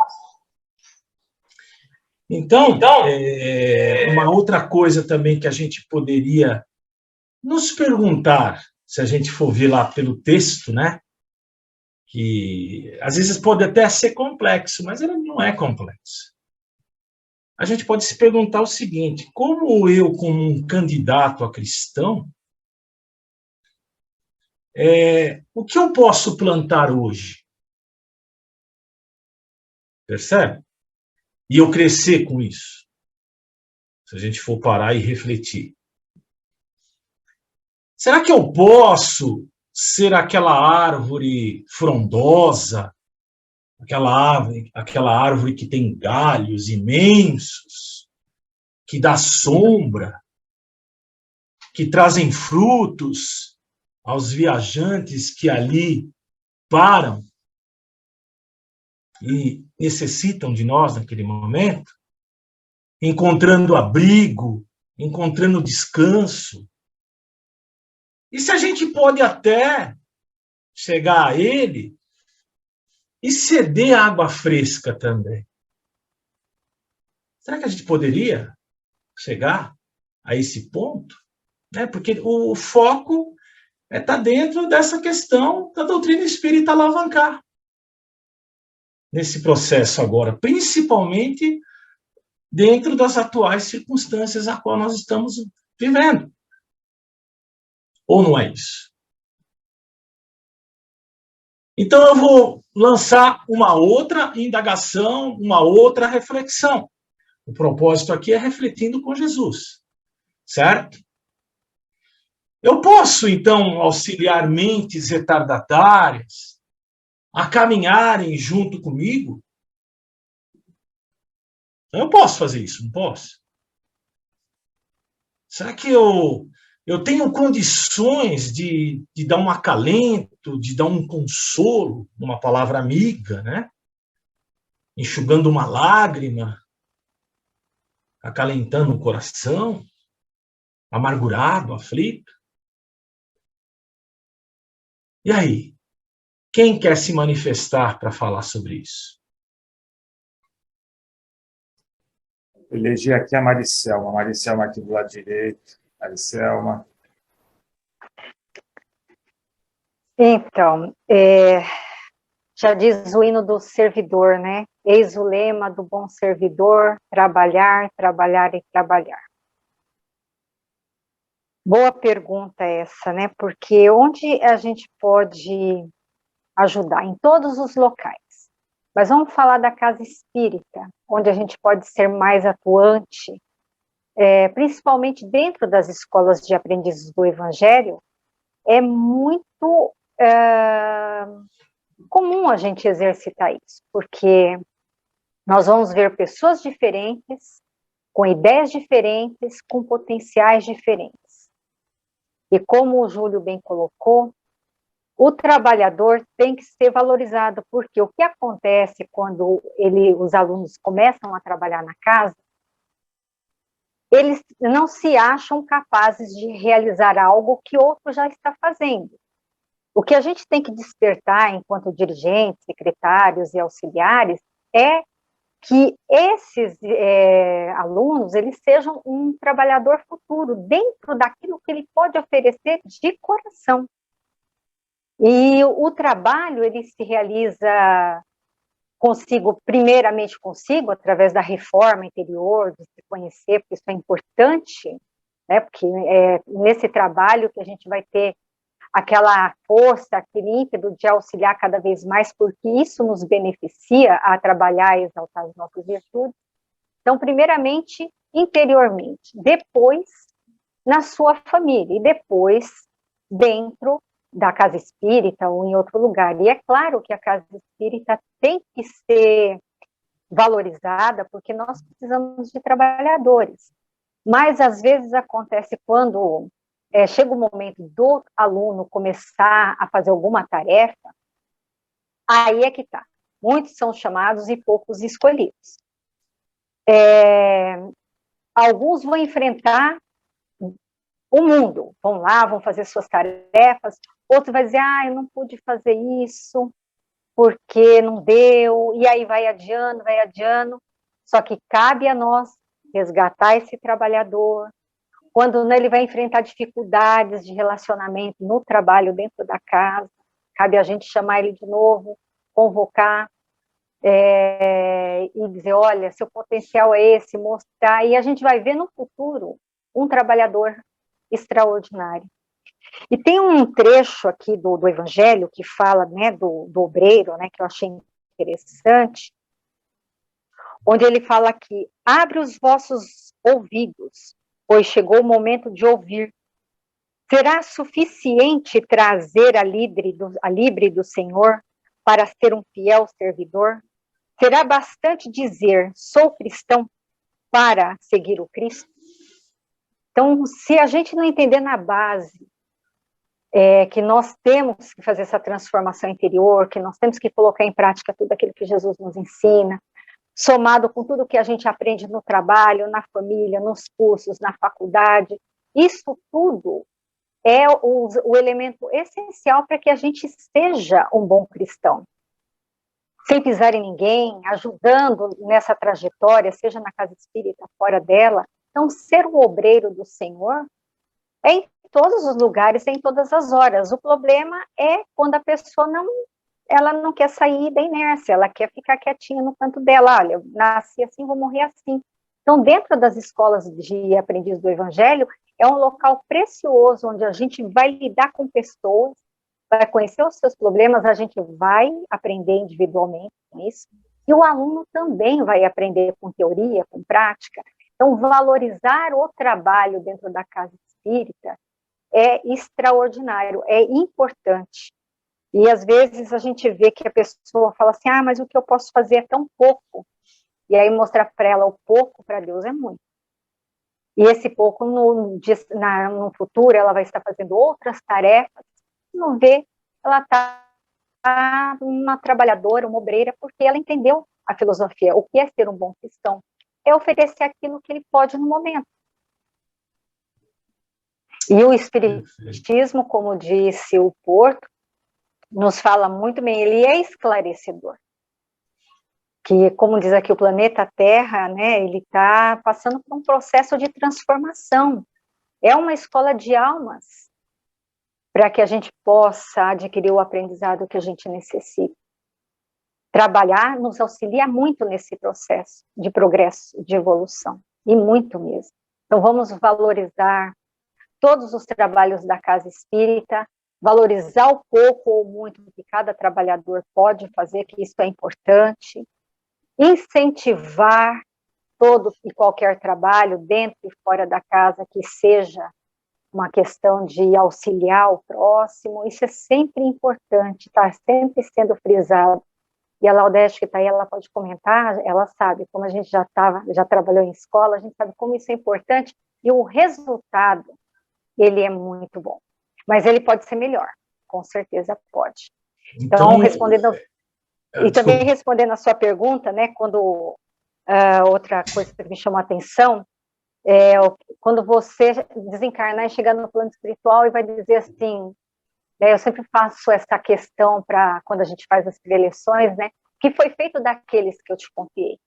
Então, uma outra coisa também que a gente poderia nos perguntar, se a gente for ver lá pelo texto, né? Que às vezes pode até ser complexo, mas ele não é complexo. A gente pode se perguntar o seguinte: como eu, como um candidato a cristão, o que eu posso plantar hoje? Percebe? E eu crescer com isso. Se a gente for parar e refletir. Será que eu posso ser aquela árvore frondosa, aquela árvore que tem galhos imensos, que dá sombra, que trazem frutos aos viajantes que ali param e necessitam de nós naquele momento, encontrando abrigo, encontrando descanso? E se a gente pode até chegar a ele e ceder água fresca também? Será que a gente poderia chegar a esse ponto? Porque o foco está dentro dessa questão da doutrina espírita alavancar nesse processo agora, principalmente dentro das atuais circunstâncias a qual nós estamos vivendo. Ou não é isso? Então eu vou lançar uma outra indagação, uma outra reflexão. O propósito aqui é refletindo com Jesus, certo? Eu posso, então, auxiliar mentes retardatárias a caminharem junto comigo? Eu posso fazer isso, não posso? Será que eu tenho condições de dar um acalento, de dar um consolo, uma palavra amiga, né? Enxugando uma lágrima, acalentando o coração, amargurado, aflito? E aí? Quem quer se manifestar para falar sobre isso? Eu elegi aqui a Maricelma. Maricelma aqui do lado direito. Maricelma. Então, já diz o hino do servidor, né? Eis o lema do bom servidor: trabalhar, trabalhar e trabalhar. Boa pergunta essa, né? Porque onde a gente pode ajudar? Em todos os locais. Mas vamos falar da casa espírita, onde a gente pode ser mais atuante, principalmente dentro das escolas de aprendizes do Evangelho. É muito comum a gente exercitar isso, porque nós vamos ver pessoas diferentes, com ideias diferentes, com potenciais diferentes. E como o Júlio bem colocou, o trabalhador tem que ser valorizado, porque o que acontece quando os alunos começam a trabalhar na casa, eles não se acham capazes de realizar algo que outro já está fazendo. O que a gente tem que despertar enquanto dirigentes, secretários e auxiliares é que esses alunos, eles sejam um trabalhador futuro dentro daquilo que ele pode oferecer de coração. E o trabalho, ele se realiza primeiramente consigo, através da reforma interior, de se conhecer, porque isso é importante, né? Porque é nesse trabalho que a gente vai ter aquela força, aquele ímpeto de auxiliar cada vez mais, porque isso nos beneficia a trabalhar e exaltar as nossas virtudes. Então, primeiramente, interiormente, depois na sua família, e depois dentro da casa espírita ou em outro lugar. E é claro que a casa espírita tem que ser valorizada, porque nós precisamos de trabalhadores. Mas, às vezes, acontece quando chega o momento do aluno começar a fazer alguma tarefa, aí é que está. Muitos são chamados e poucos escolhidos. Alguns vão enfrentar o mundo, vão lá, vão fazer suas tarefas, outros vai dizer, eu não pude fazer isso, porque não deu, e aí vai adiando, só que cabe a nós resgatar esse trabalhador, quando ele vai enfrentar dificuldades de relacionamento no trabalho dentro da casa, cabe a gente chamar ele de novo, convocar, e dizer, olha, seu potencial é esse, mostrar, e a gente vai ver no futuro um trabalhador extraordinário. E tem um trecho aqui do Evangelho que fala, né, do obreiro, né, que eu achei interessante, onde ele fala que abre os vossos ouvidos, pois chegou o momento de ouvir. Será suficiente trazer a livre do Senhor para ser um fiel servidor? Será bastante dizer, sou cristão, para seguir o Cristo? Então, se a gente não entender na base que nós temos que fazer essa transformação interior, que nós temos que colocar em prática tudo aquilo que Jesus nos ensina, somado com tudo que a gente aprende no trabalho, na família, nos cursos, na faculdade, isso tudo é o elemento essencial para que a gente seja um bom cristão. Sem pisar em ninguém, ajudando nessa trajetória, seja na casa espírita, fora dela. Então, ser um obreiro do Senhor é em todos os lugares, em todas as horas. O problema é quando a pessoa não quer sair da inércia, ela quer ficar quietinha no canto dela. Olha, eu nasci assim, vou morrer assim. Então, dentro das escolas de aprendiz do Evangelho, é um local precioso, onde a gente vai lidar com pessoas, vai conhecer os seus problemas, a gente vai aprender individualmente com isso, e o aluno também vai aprender com teoria, com prática. Então, valorizar o trabalho dentro da casa espírita é extraordinário, é importante. E, às vezes, a gente vê que a pessoa fala assim, mas o que eu posso fazer é tão pouco. E aí, mostrar para ela o pouco, para Deus, é muito. E esse pouco, no futuro, ela vai estar fazendo outras tarefas, não vê, ela está uma trabalhadora, uma obreira, porque ela entendeu a filosofia. O que é ser um bom cristão? É oferecer aquilo que ele pode no momento. E o Espiritismo, como disse o Porto, nos fala muito bem, ele é esclarecedor. Que, como diz aqui, o planeta Terra, né, ele está passando por um processo de transformação. É uma escola de almas, para que a gente possa adquirir o aprendizado que a gente necessita. Trabalhar nos auxilia muito nesse processo de progresso, de evolução, e muito mesmo. Então, vamos valorizar todos os trabalhos da Casa Espírita, valorizar o pouco ou muito que cada trabalhador pode fazer, que isso é importante, incentivar todo e qualquer trabalho, dentro e fora da casa, que seja uma questão de auxiliar o próximo, isso é sempre importante, está sempre sendo frisado. E a Laudete, que está aí, ela pode comentar, ela sabe, como a gente já trabalhou em escola, a gente sabe como isso é importante, e o resultado, ele é muito bom. Mas ele pode ser melhor, com certeza pode. Então respondendo... E também respondendo a sua pergunta, né, quando outra coisa que me chamou a atenção, quando você desencarnar e chegar no plano espiritual e vai dizer assim, né, eu sempre faço essa questão para quando a gente faz as preleções, né, o que foi feito daqueles que eu te confiei?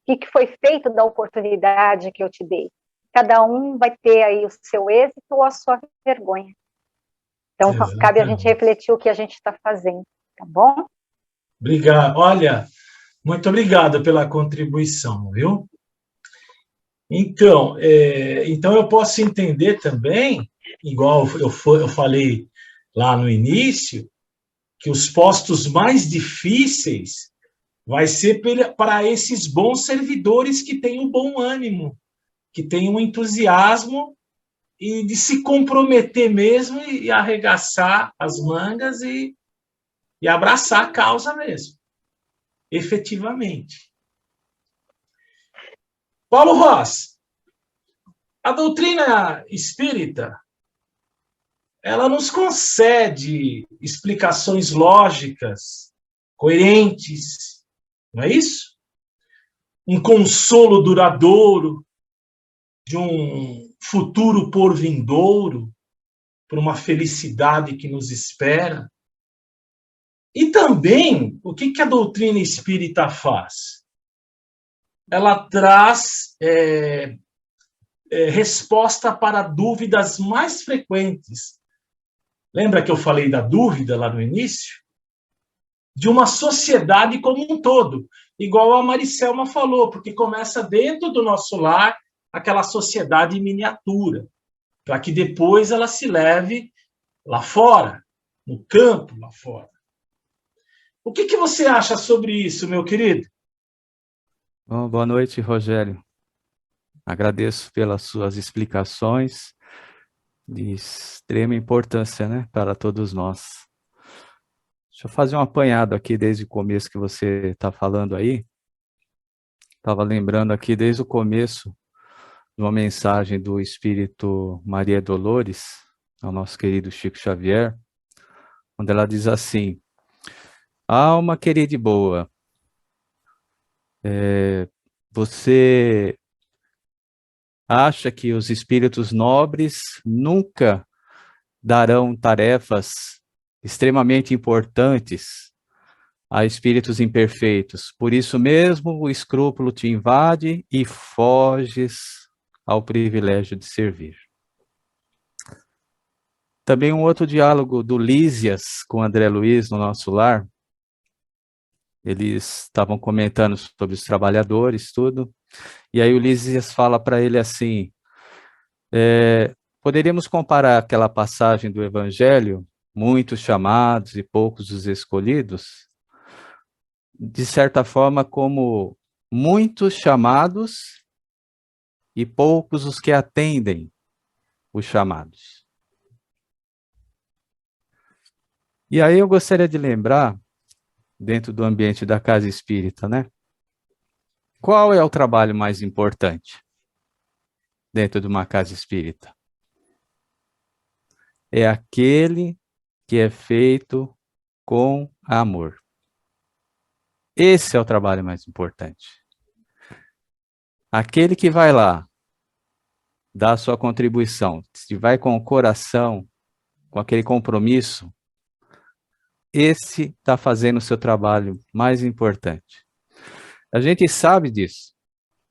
O que foi feito da oportunidade que eu te dei? Cada um vai ter aí o seu êxito ou a sua vergonha. Então, cabe a gente refletir o que a gente está fazendo, tá bom? Obrigado. Olha, muito obrigado pela contribuição, viu? Então, eu posso entender também, igual eu falei lá no início, que os postos mais difíceis vai ser para esses bons servidores que têm um bom ânimo, que têm um entusiasmo e de se comprometer mesmo e arregaçar as mangas e abraçar a causa mesmo, efetivamente. Paulo Ross, a doutrina espírita, ela nos concede explicações lógicas, coerentes não é isso? Um consolo duradouro de um futuro por vindouro, por uma felicidade que nos espera. E também, o que a doutrina espírita faz? Ela traz resposta para dúvidas mais frequentes. Lembra que eu falei da dúvida lá no início? De uma sociedade como um todo, igual a Maricelma falou, porque começa dentro do nosso lar aquela sociedade em miniatura, para que depois ela se leve lá fora, no campo lá fora. O que você acha sobre isso, meu querido? Bom, boa noite, Rogério. Agradeço pelas suas explicações de extrema importância, né, para todos nós. Deixa eu fazer um apanhado aqui desde o começo que você está falando aí. Estava lembrando aqui desde o começo de uma mensagem do Espírito Maria Dolores, ao nosso querido Chico Xavier, onde ela diz assim: alma querida e boa, você acha que os espíritos nobres nunca darão tarefas extremamente importantes a espíritos imperfeitos? Por isso mesmo o escrúpulo te invade e foges ao privilégio de servir. Também um outro diálogo do Lísias com André Luiz no nosso lar. Eles estavam comentando sobre os trabalhadores, tudo. E aí o Lísias fala para ele assim: poderíamos comparar aquela passagem do Evangelho, muitos chamados e poucos os escolhidos, de certa forma como muitos chamados e poucos os que atendem os chamados. E aí eu gostaria de lembrar, dentro do ambiente da casa espírita, né? Qual é o trabalho mais importante dentro de uma casa espírita? É aquele que é feito com amor. Esse é o trabalho mais importante. Aquele que vai lá, dá a sua contribuição, se vai com o coração, com aquele compromisso, esse está fazendo o seu trabalho mais importante. A gente sabe disso.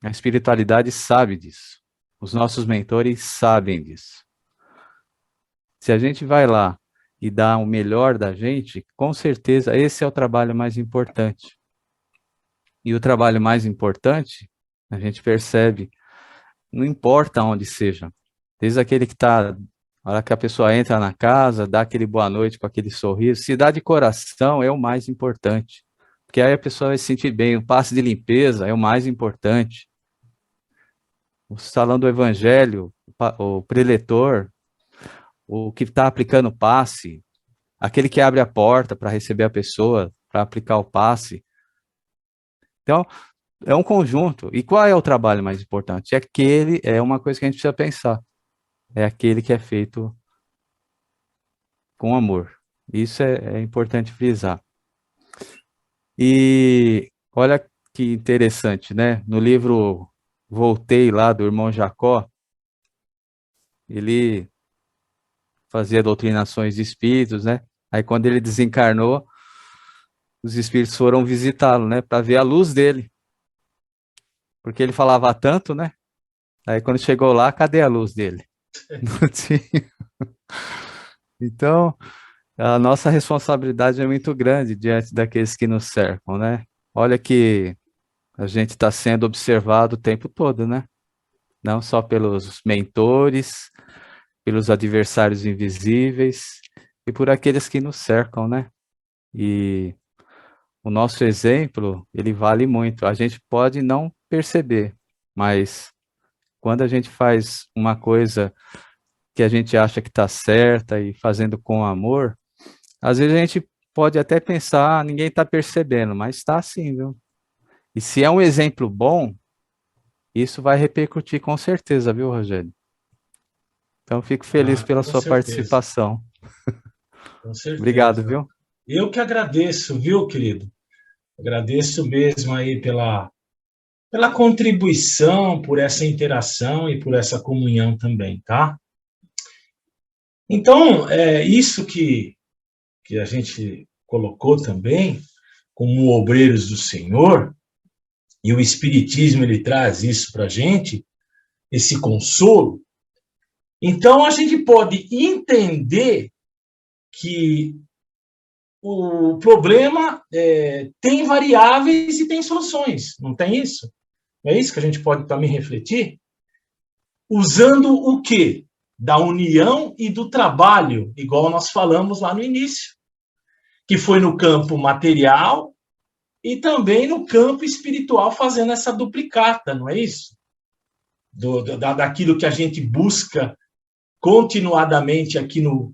A espiritualidade sabe disso. Os nossos mentores sabem disso. Se a gente vai lá e dá o melhor da gente, com certeza esse é o trabalho mais importante. E o trabalho mais importante, a gente percebe, não importa onde seja. Desde aquele que está, na hora que a pessoa entra na casa, dá aquele boa noite com aquele sorriso, se dá de coração é o mais importante. Porque aí a pessoa vai se sentir bem. O passe de limpeza é o mais importante. O salão do evangelho, o preletor, o que está aplicando o passe, aquele que abre a porta para receber a pessoa, para aplicar o passe. Então, é um conjunto. E qual é o trabalho mais importante? É uma coisa que a gente precisa pensar. É aquele que é feito com amor. Isso é importante frisar. E olha que interessante, né? No livro Voltei, lá do irmão Jacó, ele fazia doutrinações de espíritos, né? Aí quando ele desencarnou, os espíritos foram visitá-lo, né? Para ver a luz dele. Porque ele falava tanto, né? Aí quando chegou lá, cadê a luz dele? Não tinha. Então, a nossa responsabilidade é muito grande diante daqueles que nos cercam, né? Olha que a gente está sendo observado o tempo todo, né? Não só pelos mentores, pelos adversários invisíveis e por aqueles que nos cercam, né? E o nosso exemplo, ele vale muito. A gente pode não perceber, mas quando a gente faz uma coisa que a gente acha que está certa e fazendo com amor, às vezes a gente pode até pensar, ninguém está percebendo, mas está sim, viu? E se é um exemplo bom, isso vai repercutir com certeza, viu, Rogério? Então, fico feliz pela Com sua certeza. participação. Com certeza. Obrigado, viu? Eu que agradeço, viu, querido? Agradeço mesmo aí pela contribuição, por essa interação e por essa comunhão também, tá? Então, isso que a gente colocou também, como obreiros do Senhor, e o Espiritismo ele traz isso para a gente, esse consolo. Então, a gente pode entender que o problema tem variáveis e tem soluções, não tem isso? É isso que a gente pode também refletir? Usando o quê? Da união e do trabalho, igual nós falamos lá no início, que foi no campo material e também no campo espiritual, fazendo essa duplicata, não é isso? Daquilo que a gente busca continuadamente aqui no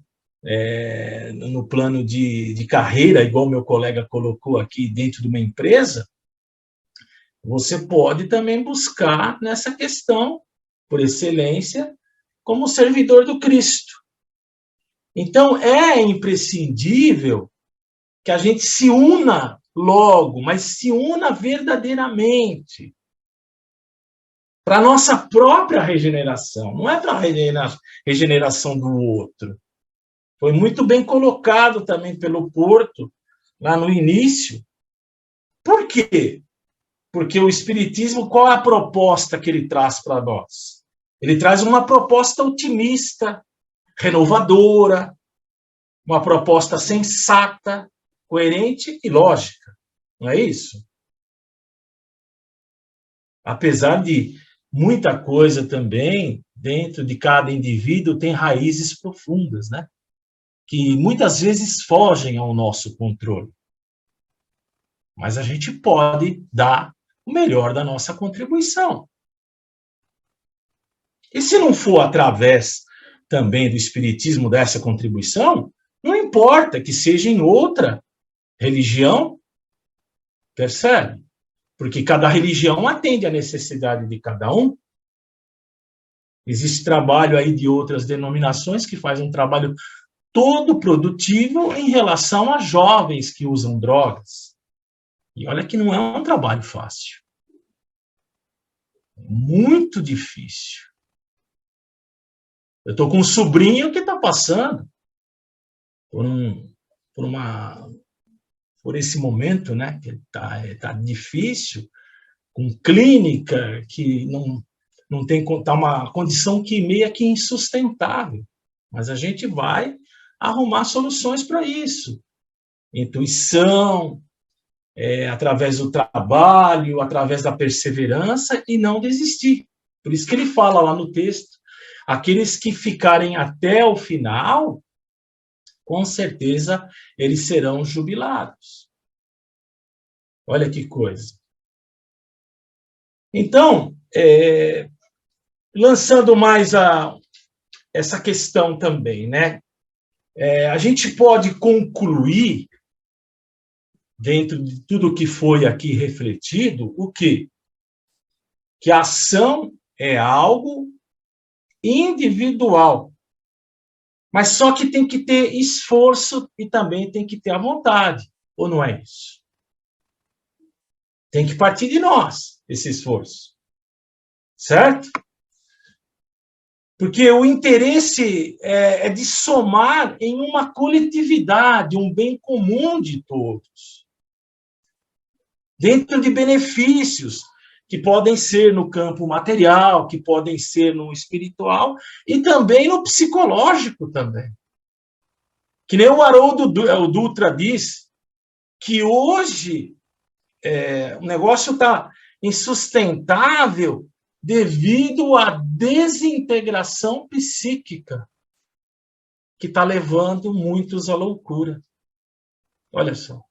plano de carreira, igual meu colega colocou aqui dentro de uma empresa, você pode também buscar nessa questão, por excelência, como servidor do Cristo. Então, é imprescindível que a gente se una logo, mas se una verdadeiramente para a nossa própria regeneração, não é para a regeneração do outro. Foi muito bem colocado também pelo Porto, lá no início. Por quê? Porque o Espiritismo, qual é a proposta que ele traz para nós? Ele traz uma proposta otimista, renovadora, uma proposta sensata, coerente e lógica. Não é isso? Apesar de muita coisa também, dentro de cada indivíduo, tem raízes profundas, né? Que muitas vezes fogem ao nosso controle. Mas a gente pode dar o melhor da nossa contribuição. E se não for através também do Espiritismo dessa contribuição, não importa que seja em outra religião, percebe? Porque cada religião atende à necessidade de cada um. Existe trabalho aí de outras denominações que fazem um trabalho todo produtivo em relação a jovens que usam drogas. E olha que não é um trabalho fácil. Muito difícil. Eu estou com um sobrinho que está passando por esse momento, né? Que tá difícil, com clínica que não tem, tá uma condição que meio que insustentável. Mas a gente vai arrumar soluções para isso. Intuição, através do trabalho, através da perseverança e não desistir. Por isso que ele fala lá no texto, aqueles que ficarem até o final, com certeza eles serão jubilados. Olha que coisa. Então, lançando mais essa questão também, né? A gente pode concluir, dentro de tudo que foi aqui refletido, o quê? Que a ação é algo individual, mas só que tem que ter esforço e também tem que ter a vontade, ou não é isso? Tem que partir de nós, esse esforço, certo? Porque o interesse é de somar em uma coletividade, um bem comum de todos, dentro de benefícios que podem ser no campo material, que podem ser no espiritual e também no psicológico também. Que nem o Haroldo Dutra diz, que hoje o negócio está insustentável devido à desintegração psíquica, que está levando muitos à loucura. Olha só.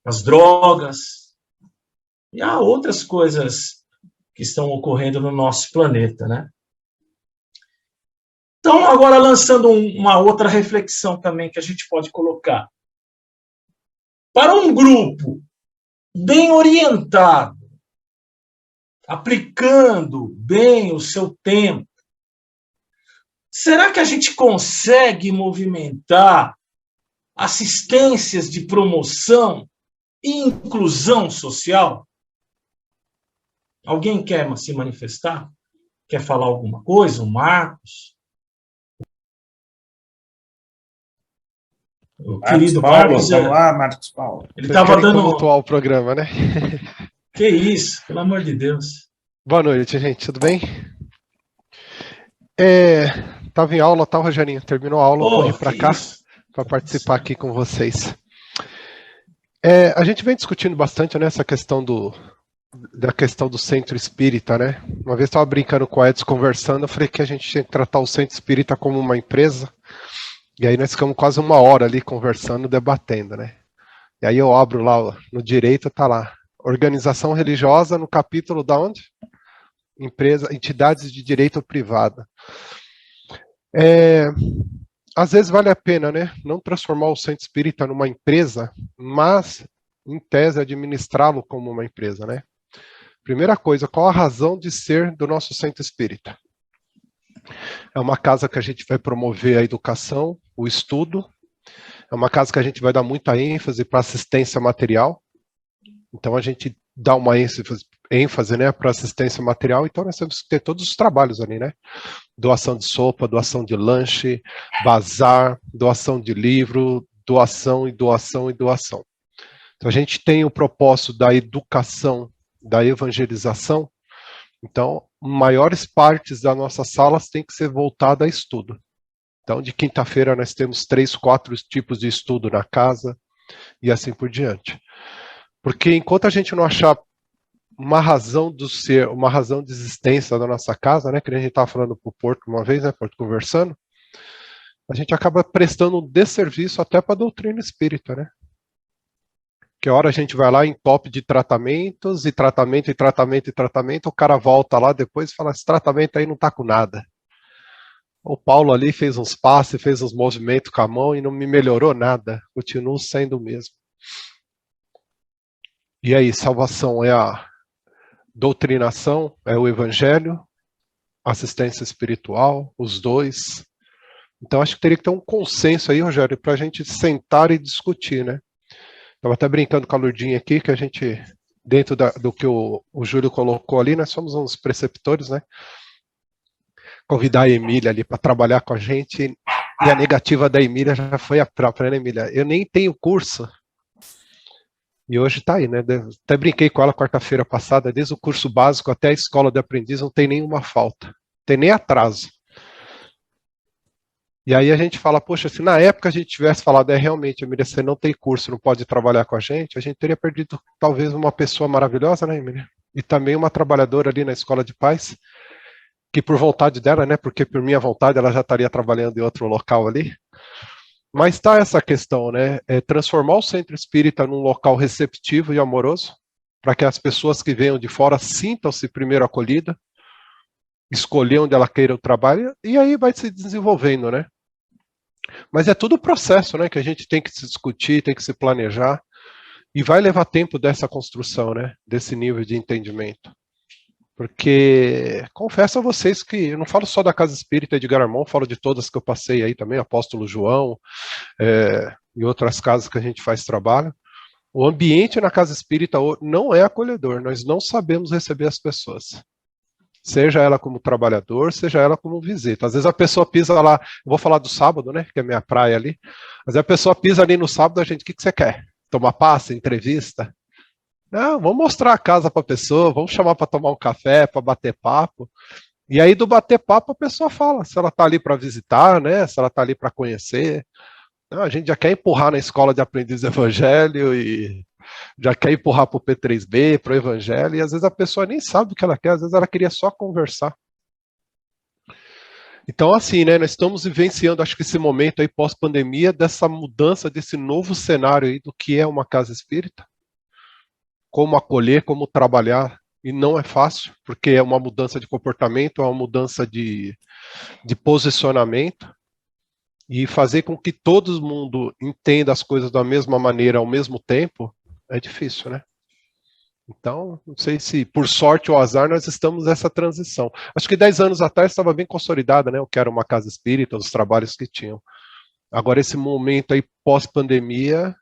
As drogas, e há outras coisas que estão ocorrendo no nosso planeta, né? Então, agora lançando uma outra reflexão também que a gente pode colocar. Para um grupo bem orientado, aplicando bem o seu tempo, será que a gente consegue movimentar assistências de promoção inclusão social? Alguém quer se manifestar? Quer falar alguma coisa? O Marcos? O Marcos querido Paulo, Marcos, vamos lá, Marcos Paulo. ele Vocês estava querem dando... tumultuar o programa, né? Que isso, pelo amor de Deus. Boa noite, gente, tudo bem? Tava em aula, tá, Rogerinho? Terminou a aula, eu corri para Que cá isso? para participar aqui com vocês. A gente vem discutindo bastante, né, essa questão da questão do centro espírita, né? Uma vez estava brincando com o Edson, conversando, eu falei que a gente tinha que tratar o centro espírita como uma empresa, e aí nós ficamos quase uma hora ali conversando, debatendo, né? E aí eu abro lá no direito, tá lá, organização religiosa, no capítulo da onde? Empresa, entidades de direito privado. Às vezes vale a pena, né, não transformar o centro espírita numa empresa, mas, em tese, administrá-lo como uma empresa, né? Primeira coisa, qual a razão de ser do nosso centro espírita? É uma casa que a gente vai promover a educação, o estudo, é uma casa que a gente vai dar muita ênfase para assistência material, então a gente dá uma ênfase, né, para assistência material, então nós temos que ter todos os trabalhos ali, né? Doação de sopa, doação de lanche, bazar, doação de livro, doação e doação e doação. Então a gente tem o propósito da educação, da evangelização, então maiores partes das nossas salas têm que ser voltadas a estudo. Então de quinta-feira nós temos 3, 4 tipos de estudo na casa e assim por diante. Porque enquanto a gente não achar uma razão do ser, uma razão de existência da nossa casa, né, que a gente estava falando para o Porto uma vez, né, Porto conversando, a gente acaba prestando um desserviço até para a doutrina espírita, né? Que a hora a gente vai lá em top de tratamentos, e tratamento, e tratamento, e tratamento, o cara volta lá depois e fala, esse tratamento aí não está com nada. O Paulo ali fez uns passes, fez uns movimentos com a mão e não me melhorou nada, continuo sendo o mesmo. E aí, salvação é a doutrinação, é o evangelho, assistência espiritual, os dois. Então acho que teria que ter um consenso aí, Rogério, para a gente sentar e discutir, né? Estava até brincando com a Lourdinha aqui, que a gente, dentro do que o Júlio colocou ali, nós somos uns preceptores, né? Convidar a Emília ali para trabalhar com a gente, e a negativa da Emília já foi a própria, né, Emília? Eu nem tenho curso. E hoje está aí, né? Até brinquei com ela quarta-feira passada, desde o curso básico até a escola de aprendiz, não tem nenhuma falta, não tem nem atraso. E aí a gente fala, poxa, se na época a gente tivesse falado, realmente, Emília, você não tem curso, não pode trabalhar com a gente teria perdido talvez uma pessoa maravilhosa, né, Emília? E também uma trabalhadora ali na escola de paz, que por vontade dela, né, porque por minha vontade ela já estaria trabalhando em outro local ali. Mas está essa questão, né? Transformar o centro espírita num local receptivo e amoroso, para que as pessoas que venham de fora sintam-se primeiro acolhidas, escolher onde ela queira o trabalho, e aí vai se desenvolvendo, né? Mas é tudo o processo, né? Que a gente tem que se discutir, tem que se planejar, e vai levar tempo dessa construção, né? Desse nível de entendimento. Porque, confesso a vocês que eu não falo só da Casa Espírita Edgar Armond, falo de todas que eu passei aí também, Apóstolo João, e outras casas que a gente faz trabalho. O ambiente na Casa Espírita não é acolhedor, nós não sabemos receber as pessoas. Seja ela como trabalhador, seja ela como visita. Às vezes a pessoa pisa lá, eu vou falar do sábado, né, que é minha praia ali, mas a pessoa pisa ali no sábado, a gente, o que você quer? Tomar passe, entrevista? Não, vamos mostrar a casa para a pessoa, vamos chamar para tomar um café, para bater papo. E aí do bater papo a pessoa fala se ela está ali para visitar, né, se ela está ali para conhecer. Não, a gente já quer empurrar na escola de aprendiz do evangelho e já quer empurrar para o P3B, para o evangelho, e às vezes a pessoa nem sabe o que ela quer, às vezes ela queria só conversar. Então assim, né, nós estamos vivenciando, acho que esse momento aí pós-pandemia, dessa mudança, desse novo cenário aí do que é uma casa espírita, como acolher, como trabalhar, e não é fácil, porque é uma mudança de comportamento, é uma mudança de posicionamento, e fazer com que todo mundo entenda as coisas da mesma maneira ao mesmo tempo, é difícil, né? Então, não sei se por sorte ou azar nós estamos nessa transição. Acho que 10 anos atrás estava bem consolidada, né? O que era uma casa espírita, os trabalhos que tinham. Agora esse momento aí pós-pandemia,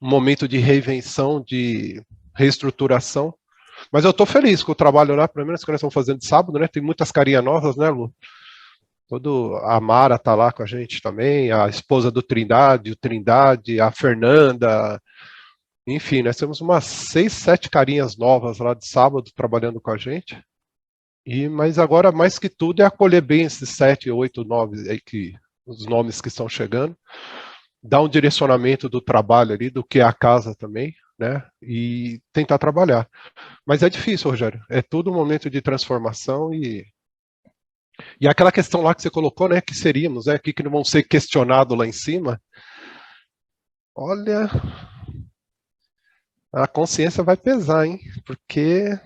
um momento de reinvenção, de reestruturação. Mas eu estou feliz com o trabalho lá, pelo menos que nós estamos fazendo de sábado, né? Tem muitas carinhas novas, né, Lu? A Mara está lá com a gente também, a esposa do Trindade, o Trindade, a Fernanda. Enfim, nós temos umas 6, 7 carinhas novas lá de sábado trabalhando com a gente. Mas agora, mais que tudo, é acolher bem esses 7, 8, 9 aí os nomes que estão chegando, dar um direcionamento do trabalho ali, do que é a casa também, né? E tentar trabalhar. Mas é difícil, Rogério. É tudo um momento de transformação e aquela questão lá que você colocou, né? Que seríamos, né? Que não vão ser questionados lá em cima. Olha, a consciência vai pesar, hein? Porque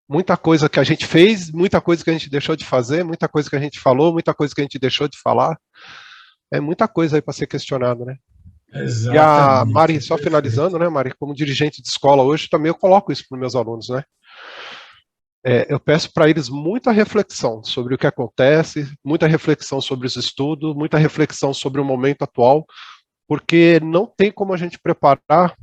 muita coisa que a gente fez, muita coisa que a gente deixou de fazer, muita coisa que a gente falou, muita coisa que a gente deixou de falar. É muita coisa aí para ser questionado, né? Exatamente. E a Mari, só finalizando, né, Mari, como dirigente de escola hoje, também eu coloco isso para os meus alunos, né? Eu peço para eles muita reflexão sobre o que acontece, muita reflexão sobre os estudos, muita reflexão sobre o momento atual, porque não tem como a gente preparar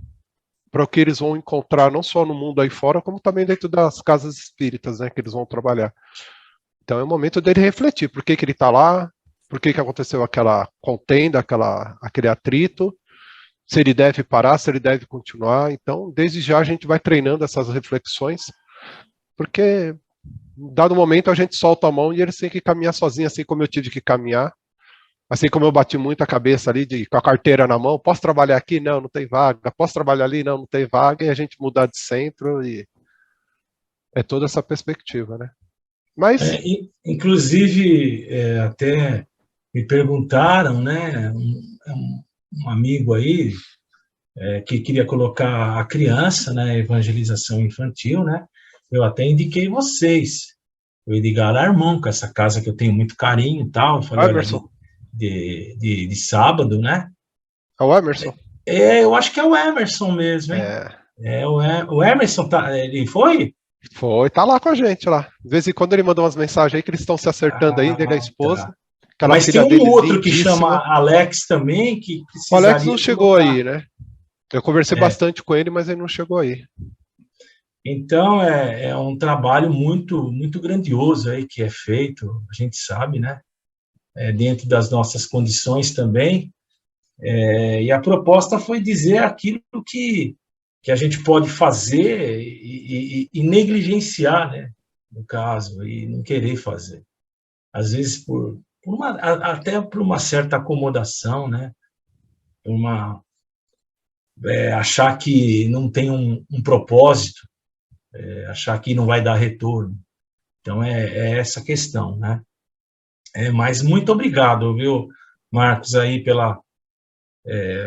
para o que eles vão encontrar, não só no mundo aí fora, como também dentro das casas espíritas, né, que eles vão trabalhar. Então é o momento dele refletir por que ele está lá, por que aconteceu aquela contenda, aquele atrito, se ele deve parar, se ele deve continuar. Então, desde já a gente vai treinando essas reflexões, porque, dado momento, a gente solta a mão e eles têm que caminhar sozinhos, assim como eu tive que caminhar, assim como eu bati muito a cabeça ali, com a carteira na mão, posso trabalhar aqui? Não, não tem vaga. Posso trabalhar ali? Não, não tem vaga. E a gente mudar de centro, e é toda essa perspectiva, né? Mas... inclusive, até me perguntaram, né, um amigo aí, que queria colocar a criança, né, evangelização infantil, né, eu até indiquei vocês, o Edgar Armão, com essa casa que eu tenho muito carinho e tal, eu falei, Emerson. de sábado, né? É o Emerson? Eu acho que é o Emerson mesmo, hein? O Emerson, ele foi? Foi, tá lá com a gente lá. De vez em quando ele manda umas mensagens aí que eles estão se acertando aí, dele e a esposa. Tá. Mas tem um outro que chama Alex também, que precisaria... O Alex não chegou aí, né? Eu conversei bastante com ele, mas ele não chegou aí. Então, é um trabalho muito, muito grandioso aí que é feito, a gente sabe, né? Dentro das nossas condições também. E a proposta foi dizer aquilo que a gente pode fazer e negligenciar, né? No caso, e não querer fazer. Às vezes, até por uma certa acomodação, né? Achar que não tem um propósito, achar que não vai dar retorno. Então, é essa questão, né? Mas muito obrigado, viu, Marcos, aí pela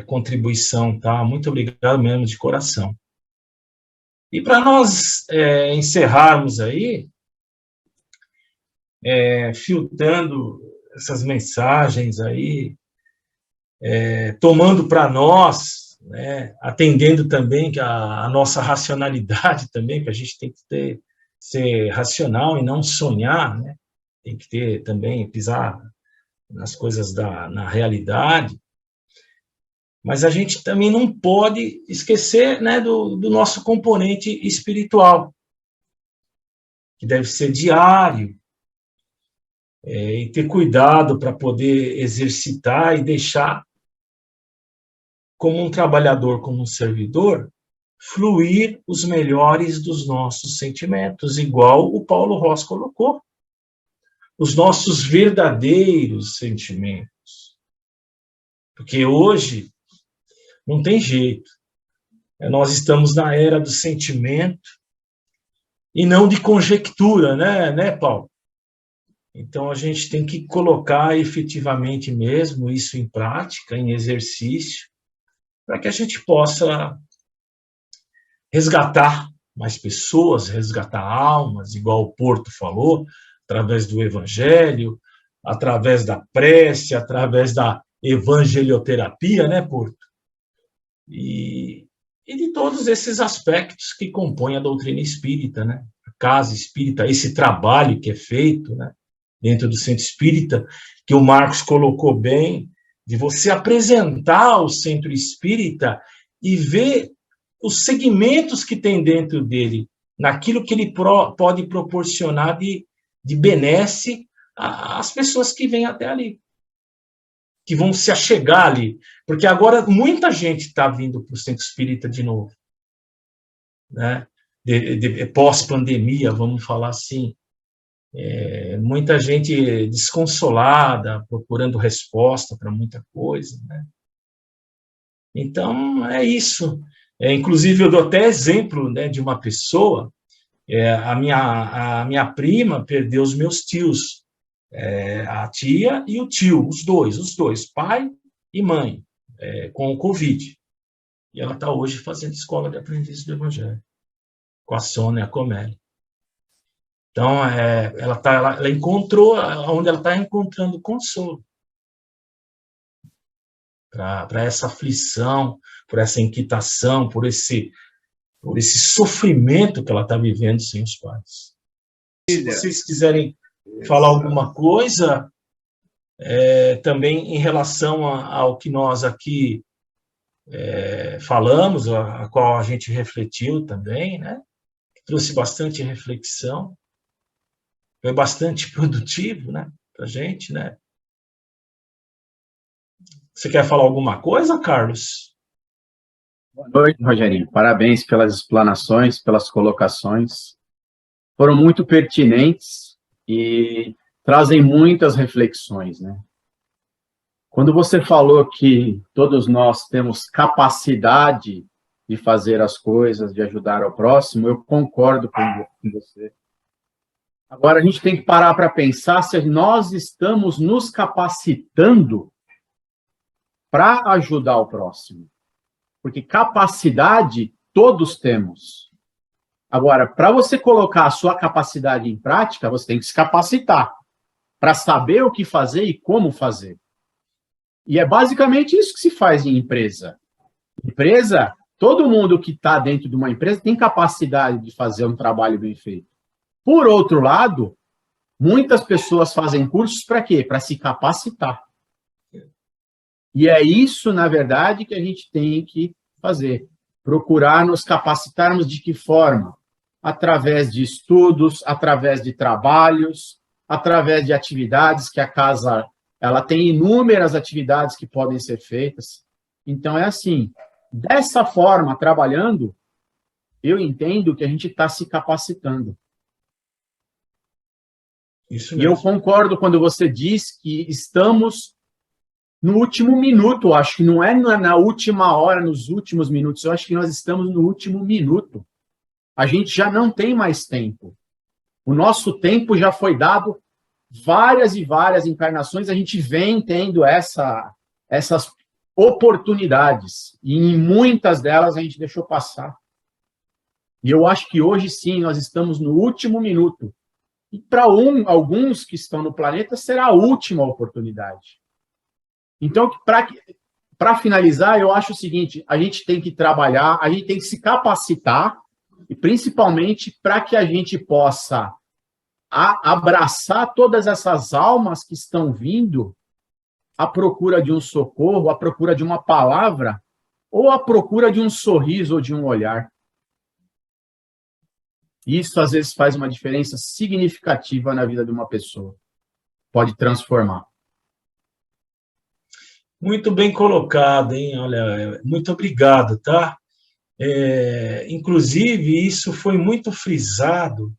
contribuição, tá? Muito obrigado mesmo, de coração. E para nós encerrarmos aí, filtrando essas mensagens aí, tomando para nós, né, atendendo também que a nossa racionalidade também, que a gente tem que ser racional e não sonhar, né? Tem que ter também, pisar nas coisas na realidade. Mas a gente também não pode esquecer, né, do nosso componente espiritual, que deve ser diário, e ter cuidado para poder exercitar e deixar, como um trabalhador, como um servidor, fluir os melhores dos nossos sentimentos, igual o Paulo Ross colocou. Os nossos verdadeiros sentimentos. Porque hoje não tem jeito. Nós estamos na era do sentimento e não de conjectura, né, Paulo? Então, a gente tem que colocar efetivamente mesmo isso em prática, em exercício, para que a gente possa resgatar mais pessoas, resgatar almas, igual o Porto falou, através do Evangelho, através da prece, através da evangelioterapia, né, Porto? E de todos esses aspectos que compõem a doutrina espírita, né? A casa espírita, esse trabalho que é feito, né, dentro do centro espírita, que o Marcos colocou bem, de você apresentar o centro espírita e ver os segmentos que tem dentro dele, naquilo que ele pode proporcionar de benesse às pessoas que vêm até ali, que vão se achegar ali. Porque agora muita gente está vindo para o centro espírita de novo, né? Pós-pandemia, vamos falar assim. Muita gente desconsolada, procurando resposta para muita coisa, né? Então, é isso. Inclusive, eu dou até exemplo, né, de uma pessoa, a minha prima perdeu os meus tios, a tia e o tio, os dois, pai e mãe, com o Covid. E ela está hoje fazendo escola de aprendiz do Evangelho, com a Sônia Comelli. Então, ela encontrou, onde ela está encontrando consolo para essa aflição, por essa inquietação, por esse sofrimento que ela está vivendo sem os pais. Se vocês quiserem falar alguma coisa, também em relação ao que nós aqui falamos, a qual a gente refletiu também, né? Trouxe bastante reflexão, foi bastante produtivo, né, para a gente, né? Você quer falar alguma coisa, Carlos? Boa noite, Rogerinho. Parabéns pelas explanações, pelas colocações. Foram muito pertinentes e trazem muitas reflexões, né? Quando você falou que todos nós temos capacidade de fazer as coisas, de ajudar ao próximo, eu concordo com você. Agora, a gente tem que parar para pensar se nós estamos nos capacitando para ajudar o próximo. Porque capacidade todos temos. Agora, para você colocar a sua capacidade em prática, você tem que se capacitar para saber o que fazer e como fazer. E é basicamente isso que se faz em empresa. Empresa, todo mundo que está dentro de uma empresa tem capacidade de fazer um trabalho bem feito. Por outro lado, muitas pessoas fazem cursos para quê? Para se capacitar. E é isso, na verdade, que a gente tem que fazer. Procurar nos capacitarmos de que forma? Através de estudos, através de trabalhos, através de atividades que a casa ela tem inúmeras atividades que podem ser feitas. Então, é assim, dessa forma, trabalhando, eu entendo que a gente está se capacitando. Isso mesmo. E eu concordo quando você diz que estamos no último minuto, acho que não é na última hora, nos últimos minutos, eu acho que nós estamos no último minuto. A gente já não tem mais tempo. O nosso tempo já foi dado várias e várias encarnações, a gente vem tendo essas oportunidades, e em muitas delas a gente deixou passar. E eu acho que hoje sim, nós estamos no último minuto. E para alguns que estão no planeta, será a última oportunidade. Então, para finalizar, eu acho o seguinte, a gente tem que trabalhar, a gente tem que se capacitar, e principalmente para que a gente possa abraçar todas essas almas que estão vindo à procura de um socorro, à procura de uma palavra, ou à procura de um sorriso ou de um olhar. Isso, às vezes, faz uma diferença significativa na vida de uma pessoa. Pode transformar. Muito bem colocado, hein? Olha, muito obrigado, tá? Inclusive, isso foi muito frisado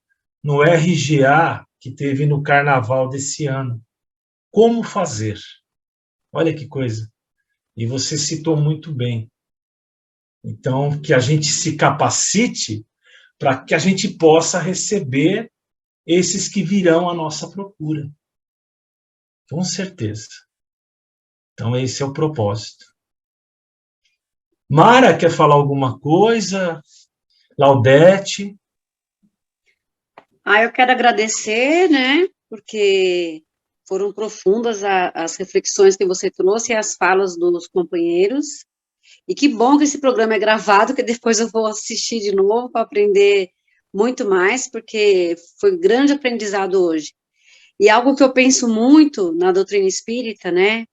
no RGA que teve no Carnaval desse ano. Como fazer? Olha que coisa. E você citou muito bem. Então, que a gente se capacite para que a gente possa receber esses que virão à nossa procura. Com certeza. Então, esse é o propósito. Mara, quer falar alguma coisa? Laudete? Eu quero agradecer, né, porque foram profundas as reflexões que você trouxe e as falas dos companheiros. E que bom que esse programa é gravado, que depois eu vou assistir de novo para aprender muito mais, porque foi grande aprendizado hoje. E algo que eu penso muito na doutrina espírita, né,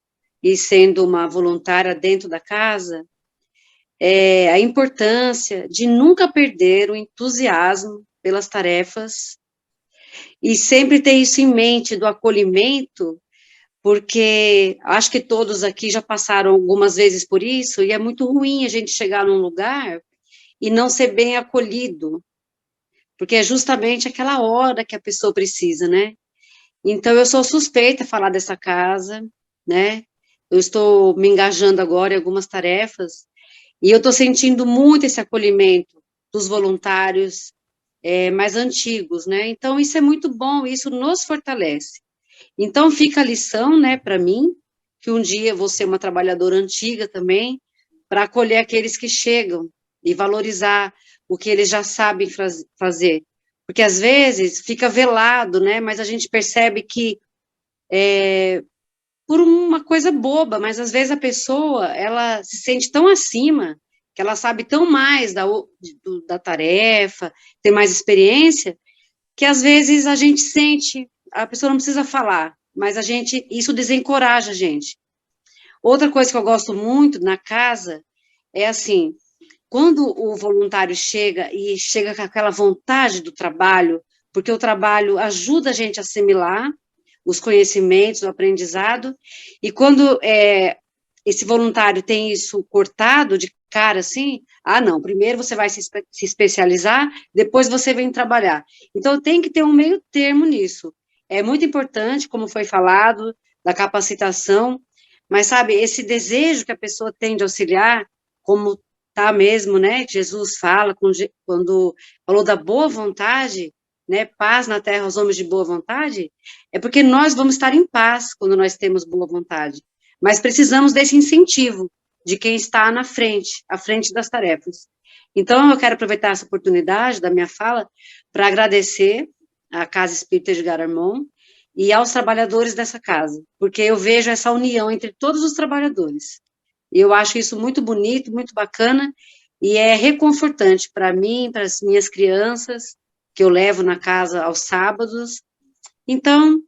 e sendo uma voluntária dentro da casa, a importância de nunca perder o entusiasmo pelas tarefas e sempre ter isso em mente do acolhimento, porque acho que todos aqui já passaram algumas vezes por isso, e é muito ruim a gente chegar num lugar e não ser bem acolhido, porque é justamente aquela hora que a pessoa precisa, né? Então, eu sou suspeita a falar dessa casa, né? Eu estou me engajando agora em algumas tarefas, e eu estou sentindo muito esse acolhimento dos voluntários mais antigos, né? Então, isso é muito bom, isso nos fortalece. Então, fica a lição, né, para mim, que um dia eu vou ser uma trabalhadora antiga também, para acolher aqueles que chegam e valorizar o que eles já sabem fazer. Porque, às vezes, fica velado, né, mas a gente percebe que, por uma coisa boba, mas às vezes a pessoa, ela se sente tão acima, que ela sabe tão mais da tarefa, tem mais experiência, que às vezes a gente sente, a pessoa não precisa falar, mas isso desencoraja a gente. Outra coisa que eu gosto muito na casa é assim, quando o voluntário chega e chega com aquela vontade do trabalho, porque o trabalho ajuda a gente a assimilar os conhecimentos, o aprendizado, e quando esse voluntário tem isso cortado de cara assim, não, primeiro você vai se especializar, depois você vem trabalhar. Então, tem que ter um meio termo nisso. É muito importante, como foi falado, da capacitação, mas, sabe, esse desejo que a pessoa tem de auxiliar, como tá mesmo, né, Jesus fala, quando falou da boa vontade, né, paz na terra aos homens de boa vontade, é porque nós vamos estar em paz quando nós temos boa vontade. Mas precisamos desse incentivo de quem está à frente das tarefas. Então, eu quero aproveitar essa oportunidade da minha fala para agradecer à Casa Espírita Edgar Armon e aos trabalhadores dessa casa, porque eu vejo essa união entre todos os trabalhadores. E eu acho isso muito bonito, muito bacana, e é reconfortante para mim, para as minhas crianças, que eu levo na casa aos sábados. Então,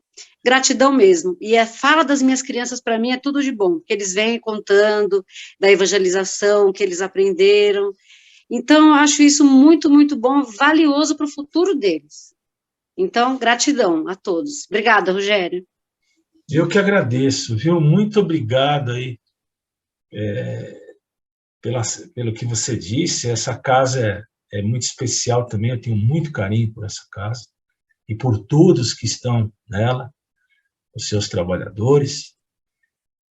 gratidão mesmo. E a fala das minhas crianças, para mim, é tudo de bom, porque eles vêm contando da evangelização que eles aprenderam. Então, eu acho isso muito, muito bom, valioso para o futuro deles. Então, gratidão a todos. Obrigada, Rogério. Eu que agradeço, viu? Muito obrigado aí pelo que você disse. Essa casa é muito especial também, eu tenho muito carinho por essa casa e por todos que estão nela, os seus trabalhadores.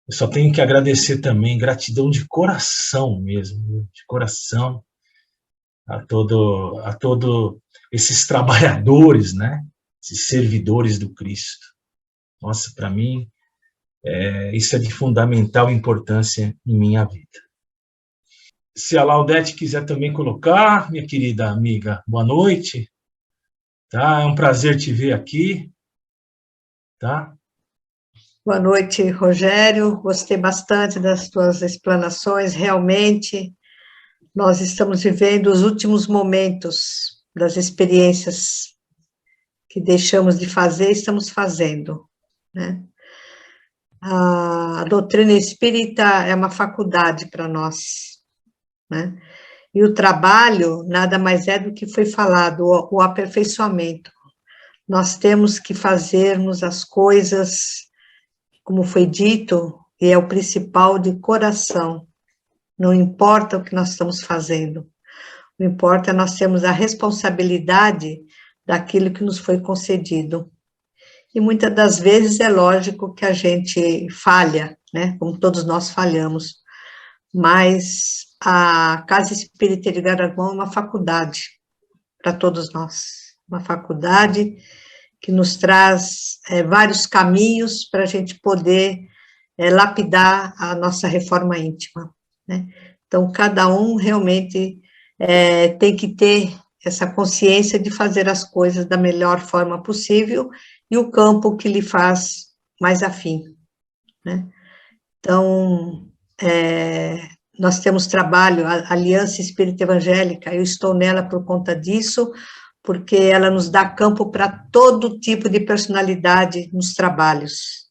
Eu só tenho que agradecer também, gratidão de coração mesmo, de coração, a todo esses trabalhadores, né? Esses servidores do Cristo. Nossa, para mim, isso é de fundamental importância em minha vida. Se a Laudete quiser também colocar, minha querida amiga, boa noite. Tá? É um prazer te ver aqui. Tá? Boa noite, Rogério. Gostei bastante das tuas explanações. Realmente, nós estamos vivendo os últimos momentos das experiências que deixamos de fazer, estamos fazendo, né? A doutrina espírita é uma faculdade para nós, né? E o trabalho nada mais é do que foi falado, o aperfeiçoamento. Nós temos que fazermos as coisas, como foi dito, e é o principal, de coração. Não importa o que nós estamos fazendo. O que importa é nós termos a responsabilidade daquilo que nos foi concedido. E muitas das vezes é lógico que a gente falha, né? Como todos nós falhamos. Mas a Casa Espírita Edgar Armon é uma faculdade para todos nós. Uma faculdade que nos traz vários caminhos para a gente poder lapidar a nossa reforma íntima, né? Então, cada um realmente tem que ter essa consciência de fazer as coisas da melhor forma possível e o campo que lhe faz mais afim, né? Então, nós temos trabalho, a Aliança Espírita Evangélica, eu estou nela por conta disso, porque ela nos dá campo para todo tipo de personalidade nos trabalhos,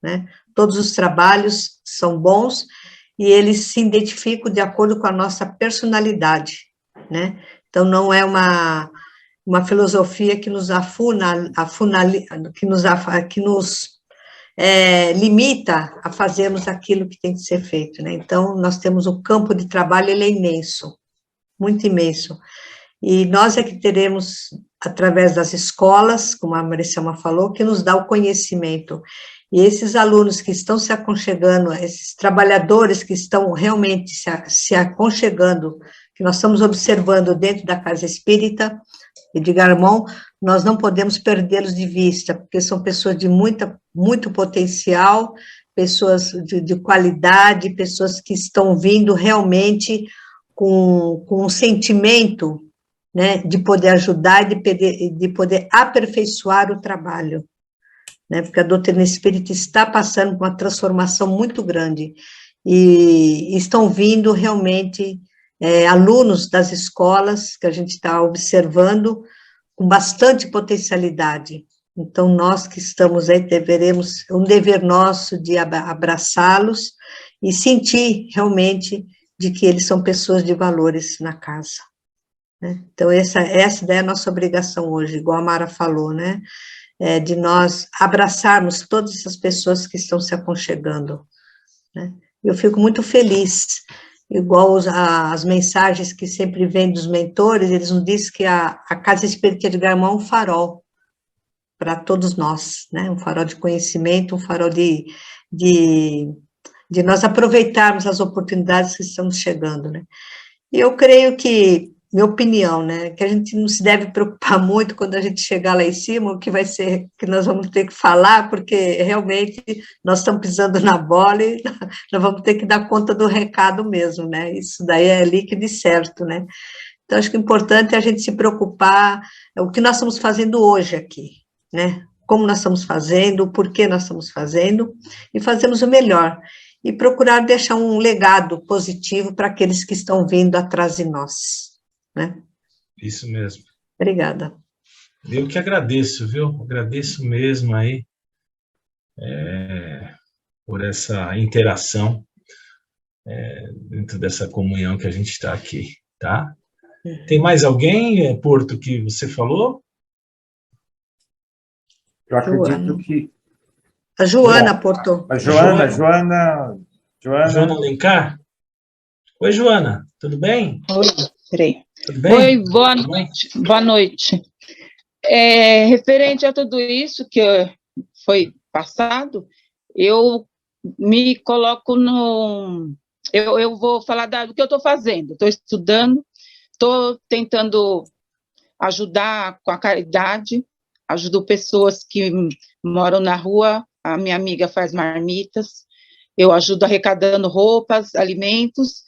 né? todos os trabalhos são bons, e eles se identificam de acordo com a nossa personalidade, né? Então, não é uma filosofia que nos limita a fazermos aquilo que tem que ser feito, né? Então, nós temos o campo de trabalho, ele é imenso, muito imenso. E nós é que teremos, através das escolas, como a Maricela falou, que nos dá o conhecimento. E esses alunos que estão se aconchegando, esses trabalhadores que estão realmente se aconchegando, que nós estamos observando dentro da Casa Espírita e de Garmon, nós não podemos perdê-los de vista, porque são pessoas de muito potencial, pessoas de qualidade, pessoas que estão vindo realmente com um sentimento, né, de poder ajudar e de poder aperfeiçoar o trabalho, né, porque a doutrina espírita está passando por uma transformação muito grande, e estão vindo realmente alunos das escolas, que a gente está observando, com bastante potencialidade. Então, nós que estamos aí, deveremos, um dever nosso de abraçá-los e sentir realmente de que eles são pessoas de valores na casa, né? Então, essa daí é a nossa obrigação hoje, igual a Mara falou, né? De nós abraçarmos todas essas pessoas que estão se aconchegando, né? Eu fico muito feliz, igual as mensagens que sempre vêm dos mentores, eles nos dizem que a Casa Espírita de Garmon é um farol para todos nós, né? Um farol de conhecimento, um farol de nós aproveitarmos as oportunidades que estamos chegando, né? E eu creio que, minha opinião, né, que a gente não se deve preocupar muito quando a gente chegar lá em cima, o que vai ser, que nós vamos ter que falar, porque realmente nós estamos pisando na bola e nós vamos ter que dar conta do recado mesmo, né? Isso daí é líquido e certo, né? Então, acho que o importante é a gente se preocupar, o que nós estamos fazendo hoje aqui, né? Como nós estamos fazendo, o porquê nós estamos fazendo, e fazemos o melhor. E procurar deixar um legado positivo para aqueles que estão vindo atrás de nós, né? Isso mesmo. Obrigada. Eu que agradeço, viu? Agradeço mesmo aí por essa interação dentro dessa comunhão que a gente está aqui, tá? Tem mais alguém, Porto, que você falou? Eu acredito que... A Joana, Porto. A Joana Alencar? Oi, Joana, tudo bem? Oi, peraí. Tudo bem? Oi, boa noite. Boa noite. Referente a tudo isso que foi passado, eu me coloco no... Eu vou falar do que eu estou fazendo. Estou estudando, estou tentando ajudar com a caridade, ajudo pessoas que moram na rua, a minha amiga faz marmitas, eu ajudo arrecadando roupas, alimentos,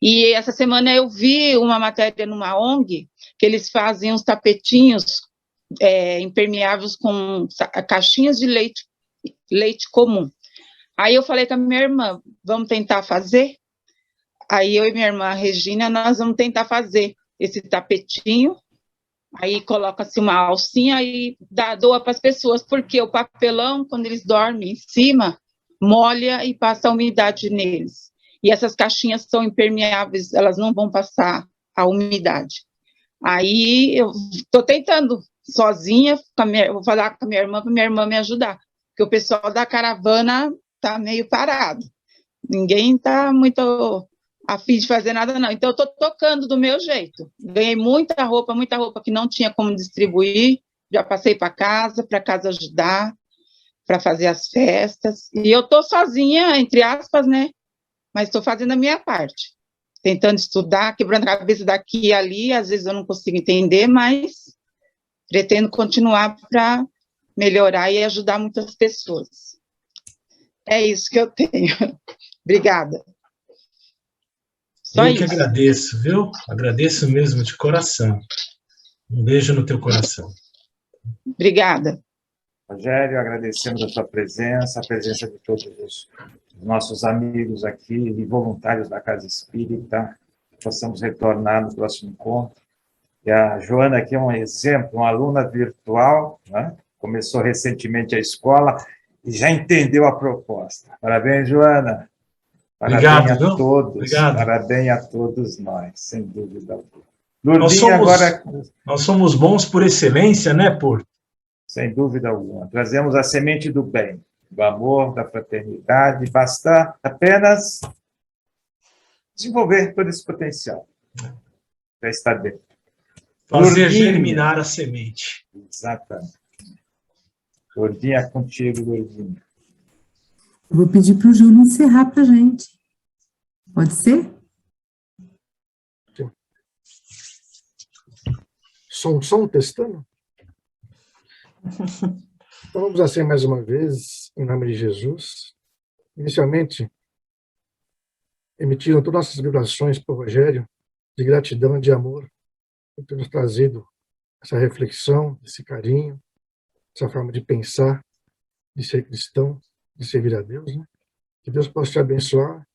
e essa semana eu vi uma matéria numa ONG, que eles fazem uns tapetinhos impermeáveis com caixinhas de leite comum. Aí eu falei com a minha irmã, vamos tentar fazer? Aí eu e minha irmã Regina, nós vamos tentar fazer esse tapetinho, aí coloca-se uma alcinha e doa para as pessoas, porque o papelão, quando eles dormem em cima, molha e passa a umidade neles. E essas caixinhas são impermeáveis, elas não vão passar a umidade. Aí eu estou tentando sozinha, vou falar com a minha irmã, para minha irmã me ajudar, porque o pessoal da caravana está meio parado. Ninguém está muito a fim de fazer nada, não. Então, eu estou tocando do meu jeito. Ganhei muita roupa que não tinha como distribuir, já passei para casa ajudar, para fazer as festas. E eu estou sozinha, entre aspas, né? Mas estou fazendo a minha parte. Tentando estudar, quebrando a cabeça daqui e ali, às vezes eu não consigo entender, mas pretendo continuar para melhorar e ajudar muitas pessoas. É isso que eu tenho. Obrigada. Eu que agradeço, viu? Agradeço mesmo de coração. Um beijo no teu coração. Obrigada. Rogério, agradecemos a sua presença, a presença de todos os nossos amigos aqui e voluntários da Casa Espírita, que possamos retornar no próximo encontro. E a Joana aqui é um exemplo, uma aluna virtual, né? Começou recentemente a escola, e já entendeu a proposta. Parabéns, Joana. Parabéns Obrigado, a viu? todos. Obrigado. Parabéns a todos nós, sem dúvida alguma. Nós Lourdinha, somos, agora, nós somos bons por excelência, né, Porto? sem dúvida alguma, trazemos a semente do bem, do amor, da fraternidade, basta apenas desenvolver todo esse potencial. Já está dentro. Fazer Lourdinha. germinar a semente. Exatamente. Lourdinha, é contigo, Lourdinha. Eu vou pedir para o Júlio encerrar para a gente. Pode ser? Som testando? Então vamos assim mais uma vez, em nome de Jesus. Inicialmente, emitiram todas as nossas vibrações para o Rogério, de gratidão e de amor, por ter nos trazido essa reflexão, esse carinho, essa forma de pensar, de ser cristão, de servir a Deus, né? Que Deus possa te abençoar,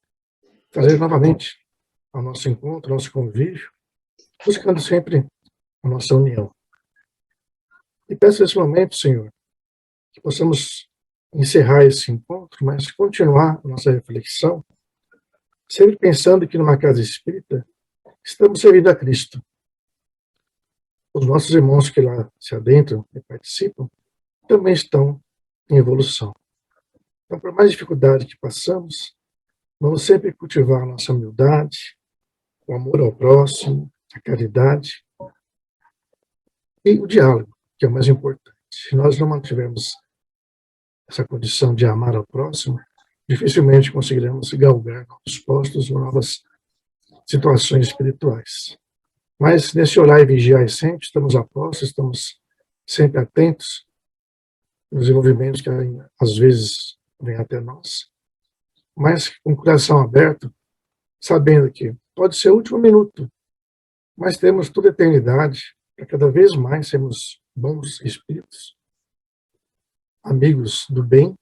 trazer novamente ao nosso encontro, ao nosso convívio, buscando sempre a nossa união. E peço nesse momento, Senhor, que possamos encerrar esse encontro, mas continuar a nossa reflexão, sempre pensando que numa casa espírita estamos servindo a Cristo. Os nossos irmãos que lá se adentram e participam também estão em evolução. Então, por mais dificuldade que passamos, vamos sempre cultivar a nossa humildade, o amor ao próximo, a caridade e o diálogo, que é o mais importante. Se nós não mantivermos essa condição de amar ao próximo, dificilmente conseguiremos galgar novos postos ou novas situações espirituais. Mas nesse orar e vigiar sempre, estamos a postos, estamos sempre atentos nos envolvimentos que às vezes vêm até nós, mas com o coração aberto, sabendo que pode ser o último minuto, mas temos toda a eternidade para cada vez mais sermos bons espíritos, amigos do bem,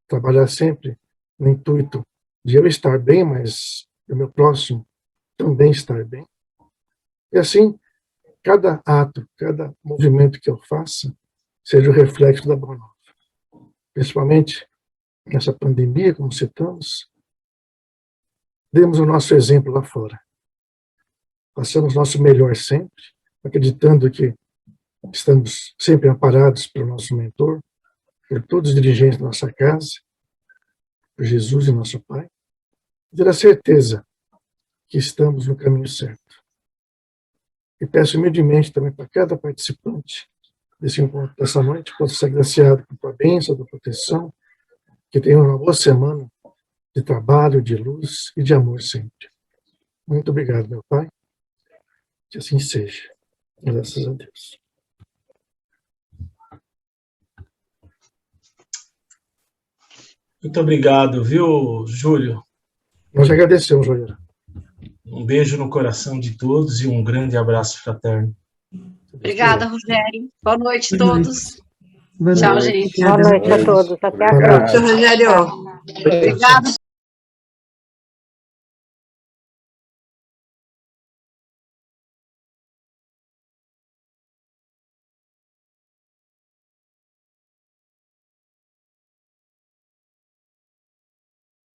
trabalhar sempre no intuito de eu estar bem, mas o meu próximo também estar bem. E assim, cada ato, cada movimento que eu faça, seja o reflexo da Boa Nova. Principalmente nessa pandemia, como citamos, demos o nosso exemplo lá fora. Façamos nosso melhor sempre, acreditando que estamos sempre amparados pelo nosso mentor, por todos os dirigentes da nossa casa, por Jesus e nosso Pai, e ter a certeza que estamos no caminho certo. E peço humildemente também para cada participante desse encontro dessa noite, possa ser agraciado com a bênção, da proteção, que tenha uma boa semana de trabalho, de luz e de amor sempre. Muito obrigado, meu Pai. Que assim seja. Graças a Deus. Muito obrigado, viu, Júlio? Nós agradecemos, Rogério. Um beijo no coração de todos e um grande abraço fraterno. Obrigada, Rogério. Boa noite a todos. Boa Tchau, noite. gente. Boa noite a todos. Até a Obrigado. próxima. Rogério. Obrigada.